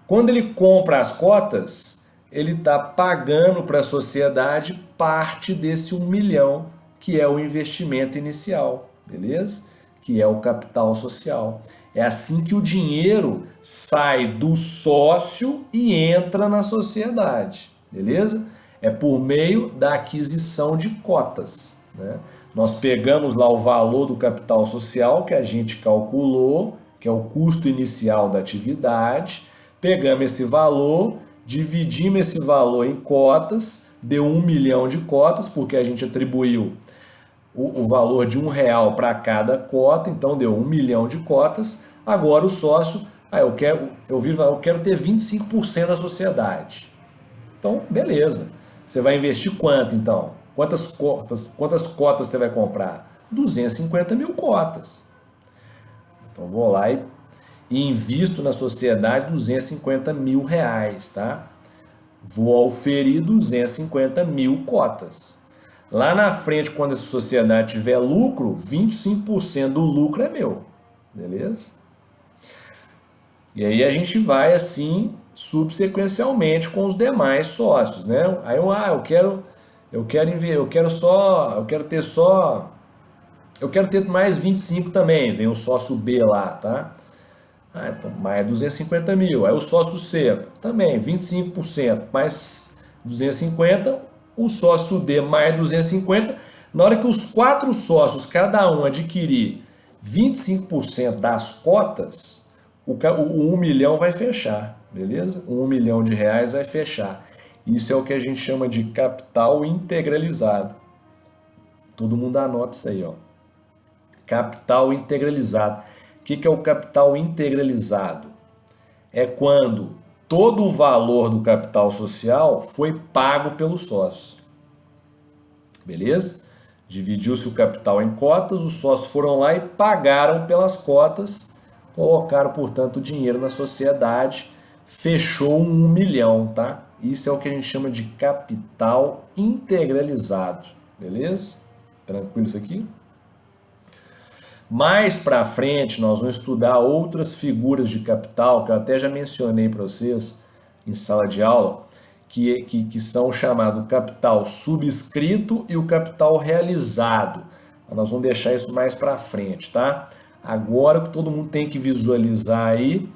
Quando ele compra as cotas, ele está pagando para a sociedade parte desse 1 milhão, que é o investimento inicial, beleza? Que é o capital social. É assim que o dinheiro sai do sócio e entra na sociedade, beleza? É por meio da aquisição de cotas, né? Nós pegamos lá o valor do capital social que a gente calculou, que é o custo inicial da atividade, pegamos esse valor, dividimos esse valor em cotas, deu 1 milhão de cotas, porque a gente atribuiu o valor de R$ 1 para cada cota, então deu 1 milhão de cotas. Agora o sócio, eu quero ter 25% da sociedade. Então, beleza. Você vai investir quanto então? Quantas cotas você vai comprar? 250 mil cotas. Então vou lá e invisto na sociedade R$ 250 mil, tá? Vou auferir 250 mil cotas. Lá na frente, quando essa sociedade tiver lucro, 25% do lucro é meu, beleza? E aí a gente vai assim subsequencialmente com os demais sócios, né? Aí eu quero ter mais 25 também, vem o sócio B lá, tá? Então mais 250 mil. Aí o sócio C também, 25%, mais 250, o sócio D mais 250. Na hora que os 4 sócios, cada um adquirir 25% das cotas, o 1 milhão vai fechar, beleza? O 1 milhão de reais vai fechar. Isso é o que a gente chama de capital integralizado. Todo mundo anota isso aí, ó. Capital integralizado. O que é o capital integralizado? É quando todo o valor do capital social foi pago pelos sócios. Beleza? Dividiu-se o capital em cotas, os sócios foram lá e pagaram pelas cotas, colocaram, portanto, o dinheiro na sociedade, fechou 1 milhão, tá? Isso é o que a gente chama de capital integralizado, beleza? Tranquilo isso aqui? Mais para frente nós vamos estudar outras figuras de capital que eu até já mencionei para vocês em sala de aula, que são chamados capital subscrito e o capital realizado. Nós vamos deixar isso mais para frente, tá? Agora o que todo mundo tem que visualizar aí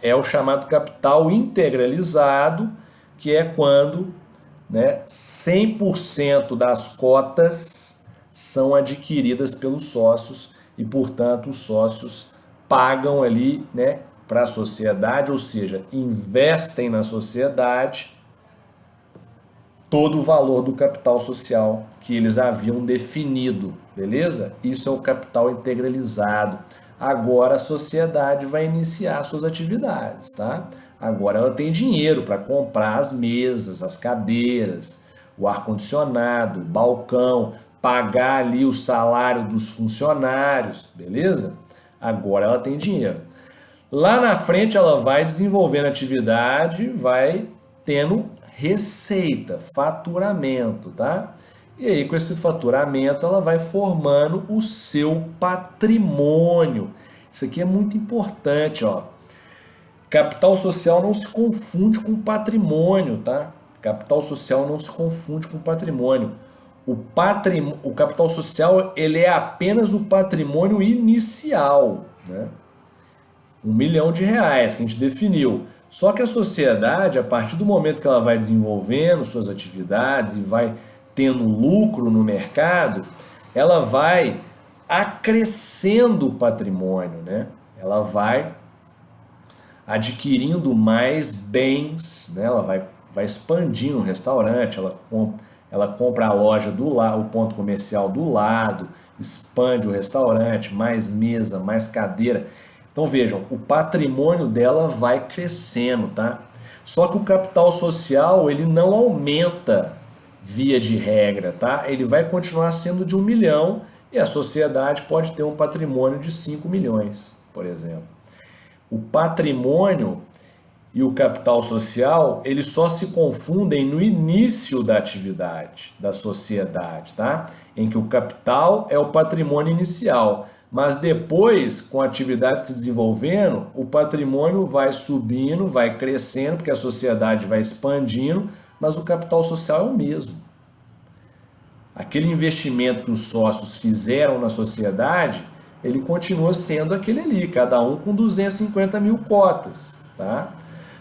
é o chamado capital integralizado, que é quando, né, 100% das cotas são adquiridas pelos sócios e, portanto, os sócios pagam ali, né, para a sociedade, ou seja, investem na sociedade todo o valor do capital social que eles haviam definido, beleza? Isso é o capital integralizado. Agora a sociedade vai iniciar suas atividades, tá? Agora ela tem dinheiro para comprar as mesas, as cadeiras, o ar-condicionado, o balcão, pagar ali o salário dos funcionários, beleza? Agora ela tem dinheiro. Lá na frente ela vai desenvolvendo atividade, vai tendo receita, faturamento, tá? E aí com esse faturamento ela vai formando o seu patrimônio. Isso aqui é muito importante, ó. Capital social não se confunde com patrimônio, tá? Capital social não se confunde com patrimônio. O capital social ele é apenas o patrimônio inicial, né? R$ 1 milhão que a gente definiu. Só que a sociedade, a partir do momento que ela vai desenvolvendo suas atividades e vai tendo lucro no mercado, ela vai acrescendo o patrimônio, né? Ela vai adquirindo mais bens, né? Ela vai expandindo o restaurante, ela compra a loja do lado, o ponto comercial do lado, expande o restaurante, mais mesa, mais cadeira. Então vejam, o patrimônio dela vai crescendo, tá? Só que o capital social ele não aumenta via de regra, tá? Ele vai continuar sendo de 1 milhão e a sociedade pode ter um patrimônio de 5 milhões, por exemplo. O patrimônio e o capital social, eles só se confundem no início da atividade da sociedade, tá? Em que o capital é o patrimônio inicial, mas depois, com a atividade se desenvolvendo, o patrimônio vai subindo, vai crescendo, porque a sociedade vai expandindo, mas o capital social é o mesmo. Aquele investimento que os sócios fizeram na sociedade, ele continua sendo aquele ali, cada um com 250 mil cotas, tá?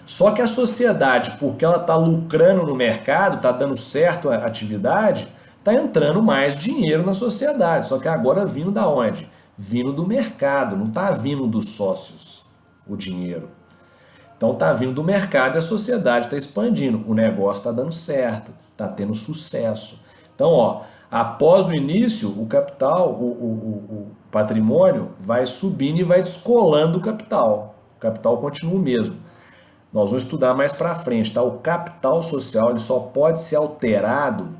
Só que a sociedade, porque ela está lucrando no mercado, está dando certo a atividade, está entrando mais dinheiro na sociedade. Só que agora vindo da onde? Vindo do mercado, não está vindo dos sócios o dinheiro. Então está vindo do mercado e a sociedade está expandindo. O negócio está dando certo, está tendo sucesso. Então, ó, após o início, o capital, o patrimônio vai subindo e vai descolando o capital. O capital continua o mesmo. Nós vamos estudar mais para frente, tá? O capital social ele só pode ser alterado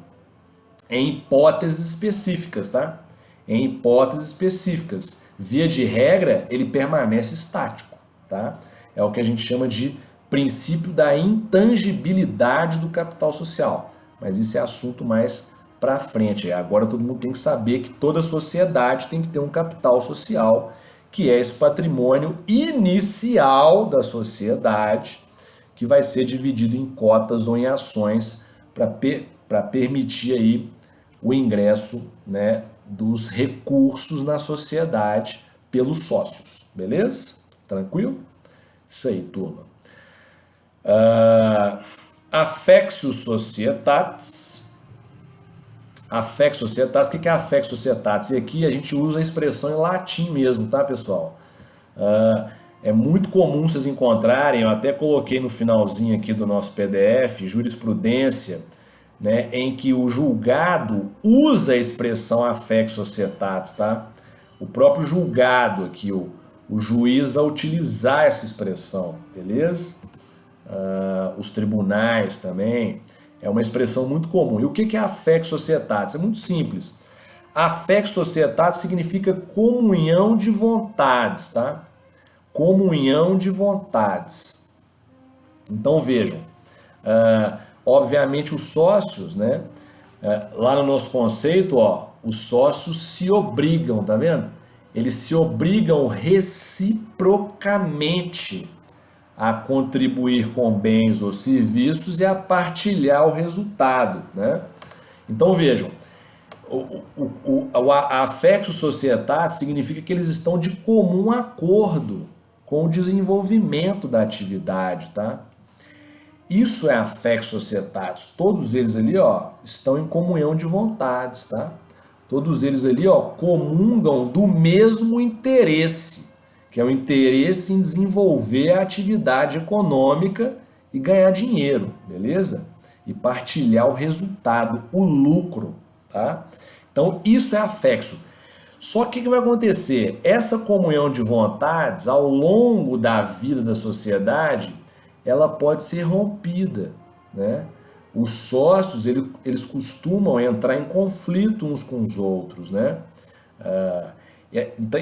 em hipóteses específicas, tá? Em hipóteses específicas. Via de regra, ele permanece estático, tá? É o que a gente chama de princípio da intangibilidade do capital social. Mas isso é assunto mais para frente. Agora todo mundo tem que saber que toda sociedade tem que ter um capital social, que é esse patrimônio inicial da sociedade, que vai ser dividido em cotas ou em ações para permitir aí o ingresso, né, dos recursos na sociedade pelos sócios, beleza? Tranquilo? Isso aí, turma. Affectio Societatis. Affectio Societatis, o que é Affectio Societatis? E aqui a gente usa a expressão em latim mesmo, tá, pessoal? É muito comum vocês encontrarem, eu até coloquei no finalzinho aqui do nosso PDF, jurisprudência, né, em que o julgado usa a expressão affectio societatis, tá? O próprio julgado aqui, o juiz vai utilizar essa expressão, beleza? Os tribunais também, é uma expressão muito comum. E o que é affectio societatis? É muito simples. Affectio societatis significa comunhão de vontades, tá? Comunhão de vontades. Então vejam, obviamente os sócios, né? Lá no nosso conceito, ó, os sócios se obrigam, tá vendo? Eles se obrigam reciprocamente a contribuir com bens ou serviços e a partilhar o resultado, né? Então vejam, a affectio societatis significa que eles estão de comum acordo com o desenvolvimento da atividade, tá? Isso é affectio societatis. Todos eles ali, ó, estão em comunhão de vontades, tá? Todos eles ali, ó, comungam do mesmo interesse, que é o interesse em desenvolver a atividade econômica e ganhar dinheiro, beleza? e partilhar o resultado, o lucro, tá? Então isso é afexo. Só que o que vai acontecer? Essa comunhão de vontades, ao longo da vida da sociedade, ela pode ser rompida, né? Os sócios, eles costumam entrar em conflito uns com os outros, né?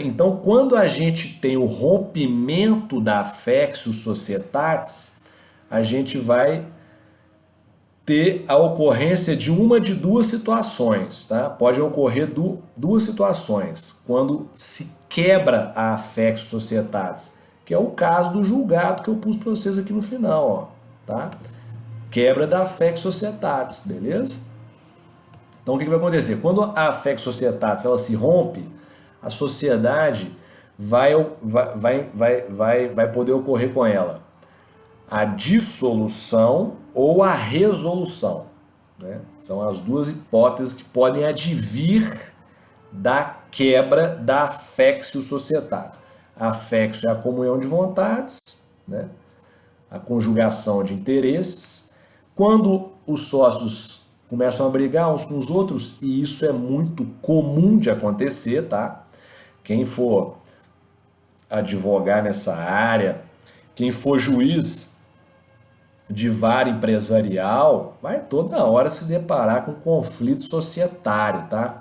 Então, quando a gente tem o rompimento da affectio societatis, a gente vai ter a ocorrência de uma de duas situações, tá? Pode ocorrer duas situações, quando se quebra a affectio societatis, que é o caso do julgado que eu pus para vocês aqui no final, ó, tá? Quebra da affectio societatis, beleza? Então o que vai acontecer? Quando a affectio societatis ela se rompe, a sociedade vai poder ocorrer com ela a dissolução ou a resolução, né? São as duas hipóteses que podem advir da quebra da affectio societatis. A affectio é a comunhão de vontades, né? A conjugação de interesses. Quando os sócios começam a brigar uns com os outros, e isso é muito comum de acontecer, tá? Quem for advogar nessa área, quem for juiz de vara empresarial, vai toda hora se deparar com conflito societário, tá?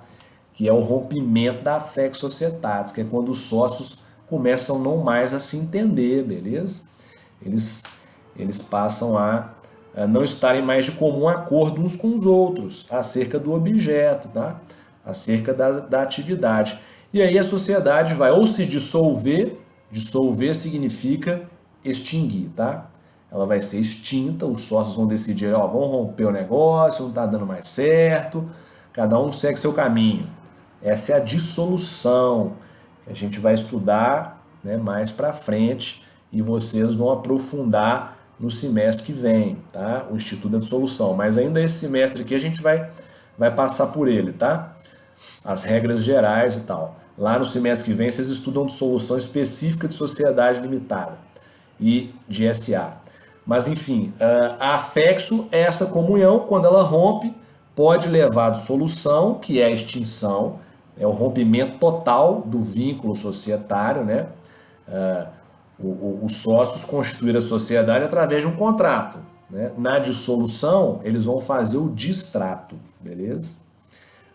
Que é o rompimento da affectio societatis, que é quando os sócios começam não mais a se entender, beleza? Eles passam a não estarem mais de comum acordo uns com os outros acerca do objeto, tá? Acerca da atividade. E aí a sociedade vai ou se dissolver significa extinguir, tá? Ela vai ser extinta, os sócios vão decidir, ó, vamos romper o negócio, não está dando mais certo, cada um segue seu caminho. Essa é a dissolução, que a gente vai estudar, né, mais para frente e vocês vão aprofundar no semestre que vem, tá? O Instituto da Dissolução. Mas ainda esse semestre aqui a gente vai passar por ele, tá? As regras gerais e tal. Lá no semestre que vem vocês estudam dissolução específica de sociedade limitada e de SA. Mas enfim, a affectio é essa comunhão, quando ela rompe, pode levar à dissolução, que é a extinção, é o rompimento total do vínculo societário, né? Os sócios constituem a sociedade através de um contrato, né? Na dissolução, eles vão fazer o distrato, beleza?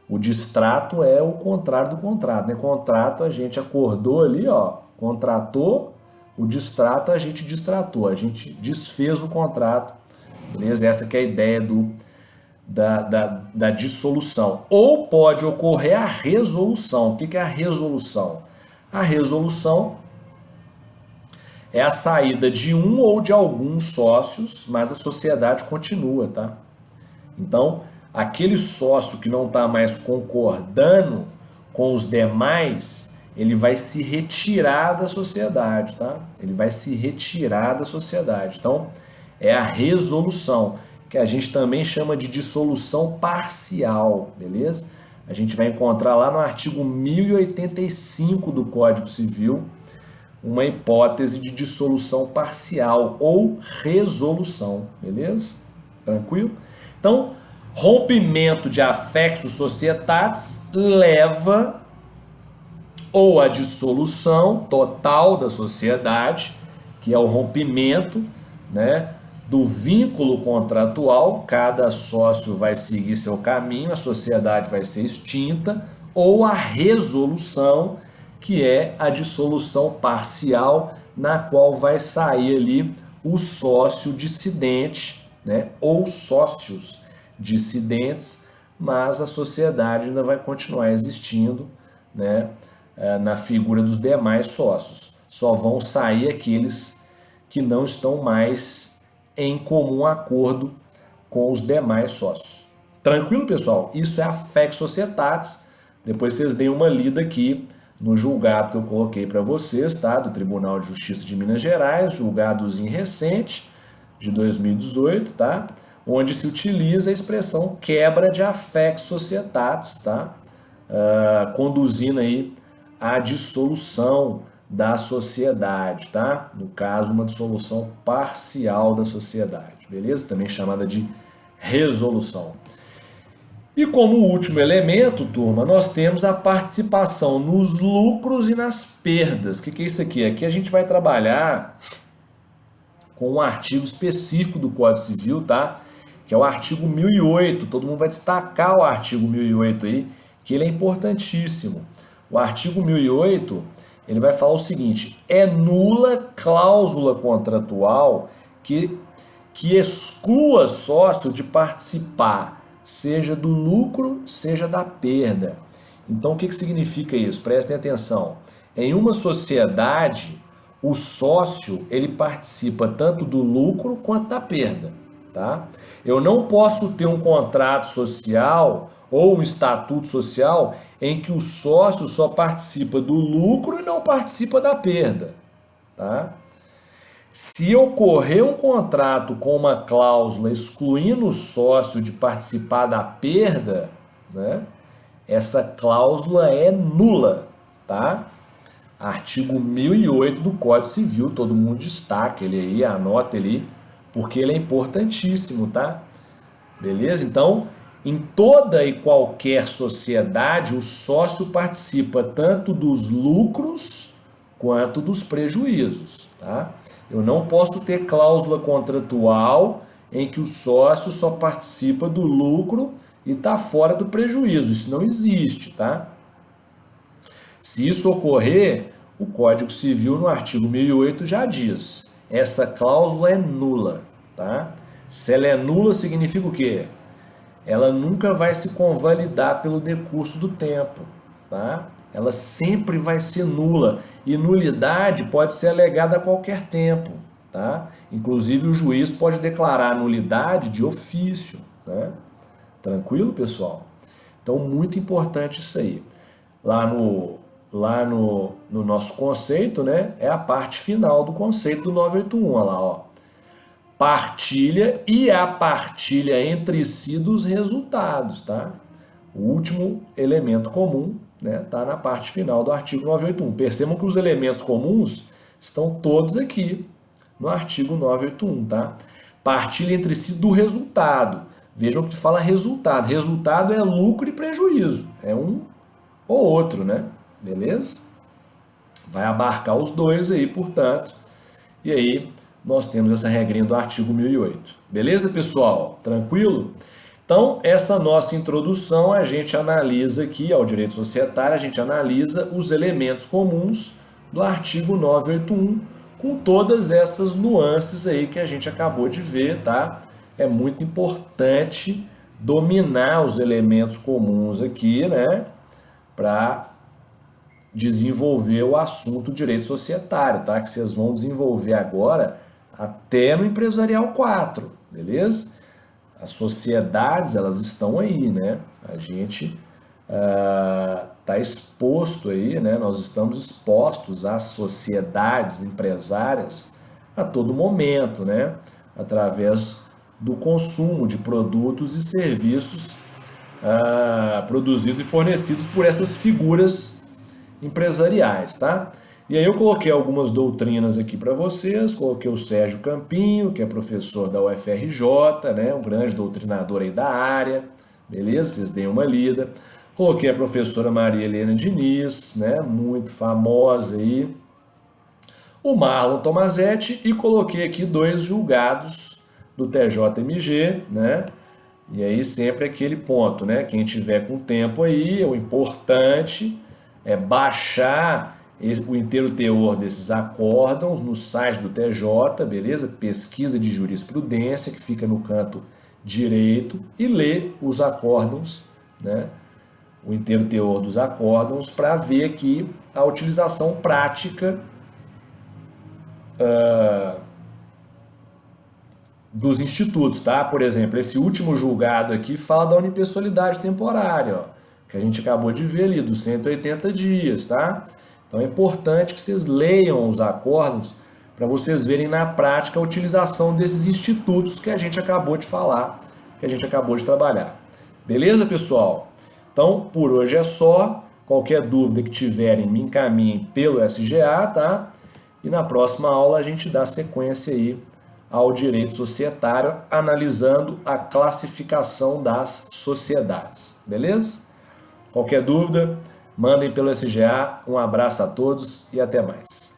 O distrato é o contrário do contrato, né? Contrato a gente acordou ali, ó, contratou. O distrato a gente distratou, a gente desfez o contrato, beleza? Essa que é a ideia da dissolução. Ou pode ocorrer a resolução. O que é a resolução? A resolução é a saída de um ou de alguns sócios, mas a sociedade continua, tá? Então, aquele sócio que não está mais concordando com os demais, ele vai se retirar da sociedade, tá? Ele vai se retirar da sociedade. Então, é a resolução, que a gente também chama de dissolução parcial, beleza? A gente vai encontrar lá no artigo 1085 do Código Civil uma hipótese de dissolução parcial ou resolução, beleza? Tranquilo? Então, rompimento de affectio societatis leva ou a dissolução total da sociedade, que é o rompimento, né, do vínculo contratual, cada sócio vai seguir seu caminho, a sociedade vai ser extinta, ou a resolução, que é a dissolução parcial, na qual vai sair ali o sócio dissidente, né, ou sócios dissidentes, mas a sociedade ainda vai continuar existindo, né, na figura dos demais sócios. Só vão sair aqueles que não estão mais em comum acordo com os demais sócios. Tranquilo, pessoal? Isso é affectio societatis. Depois vocês deem uma lida aqui no julgado que eu coloquei para vocês, tá? Do Tribunal de Justiça de Minas Gerais, julgadozinho recente, de 2018, tá? Onde se utiliza a expressão quebra de affectio societatis, tá? Conduzindo aí a dissolução da sociedade, tá? No caso, uma dissolução parcial da sociedade, beleza? Também chamada de resolução. E como último elemento, turma, nós temos a participação nos lucros e nas perdas. O que é isso aqui? Aqui a gente vai trabalhar com um artigo específico do Código Civil, tá? Que é o artigo 1008. Todo mundo vai destacar o artigo 1008 aí, que ele é importantíssimo. O artigo 1008, ele vai falar o seguinte: é nula cláusula contratual que exclua sócio de participar, seja do lucro, seja da perda. Então, o que significa isso? Prestem atenção. Em uma sociedade, o sócio ele participa tanto do lucro quanto da perda. Tá? Eu não posso ter um contrato social ou um estatuto social em que o sócio só participa do lucro e não participa da perda. Tá? Se ocorrer um contrato com uma cláusula excluindo o sócio de participar da perda, né, essa cláusula é nula, tá? Artigo 1008 do Código Civil, todo mundo destaca ele aí, anota ele, porque ele é importantíssimo, tá? Beleza? Então, em toda e qualquer sociedade, o sócio participa tanto dos lucros quanto dos prejuízos, tá? Eu não posso ter cláusula contratual em que o sócio só participa do lucro e está fora do prejuízo. Isso não existe, tá? Se isso ocorrer, o Código Civil, no artigo 1008, já diz: essa cláusula é nula, tá? Se ela é nula, significa o quê? Ela nunca vai se convalidar pelo decurso do tempo, tá? Ela sempre vai ser nula, e nulidade pode ser alegada a qualquer tempo, tá? Inclusive o juiz pode declarar nulidade de ofício, né? Tranquilo, pessoal? Então, muito importante isso aí. Lá no nosso conceito, né, é a parte final do conceito do 981, olha lá, ó. Partilha e a partilha entre si dos resultados, tá? O último elemento comum, né, tá na parte final do artigo 981. Percebam que os elementos comuns estão todos aqui no artigo 981, tá? Partilha entre si do resultado. Vejam que fala resultado. Resultado é lucro e prejuízo. É um ou outro, né? Beleza? Vai abarcar os dois aí, portanto. E aí nós temos essa regrinha do artigo 1008. Beleza, pessoal? Tranquilo? Então, essa nossa introdução, a gente analisa aqui, ao direito societário, a gente analisa os elementos comuns do artigo 981, com todas essas nuances aí que a gente acabou de ver, tá? É muito importante dominar os elementos comuns aqui, né? Para desenvolver o assunto direito societário, tá? Que vocês vão desenvolver agora até no Empresarial 4, beleza? As sociedades, elas estão aí, né? A gente está exposto aí, né? Nós estamos expostos às sociedades empresárias a todo momento, né? Através do consumo de produtos e serviços produzidos e fornecidos por essas figuras empresariais, tá? E aí eu coloquei algumas doutrinas aqui para vocês, coloquei o Sérgio Campinho, que é professor da UFRJ, né, um grande doutrinador aí da área, beleza? Vocês deem uma lida. Coloquei a professora Maria Helena Diniz, né, muito famosa aí, o Marlon Tomazetti, e coloquei aqui 2 julgados do TJMG, né? E aí sempre aquele ponto, né? Quem tiver com tempo aí, o importante é baixar o inteiro teor desses acórdãos no site do TJ, beleza? Pesquisa de jurisprudência, que fica no canto direito, e ler os acórdãos, né? O inteiro teor dos acórdãos, para ver aqui a utilização prática dos institutos, tá? Por exemplo, esse último julgado aqui fala da unipessoalidade temporária, ó, que a gente acabou de ver ali, dos 180 dias, tá? Então é importante que vocês leiam os acórdãos para vocês verem na prática a utilização desses institutos que a gente acabou de falar, que a gente acabou de trabalhar. Beleza, pessoal? Então, por hoje é só. Qualquer dúvida que tiverem, me encaminhem pelo SGA, tá? E na próxima aula a gente dá sequência aí ao direito societário, analisando a classificação das sociedades. Beleza? Qualquer dúvida, mandem pelo SGA. Um abraço a todos e até mais.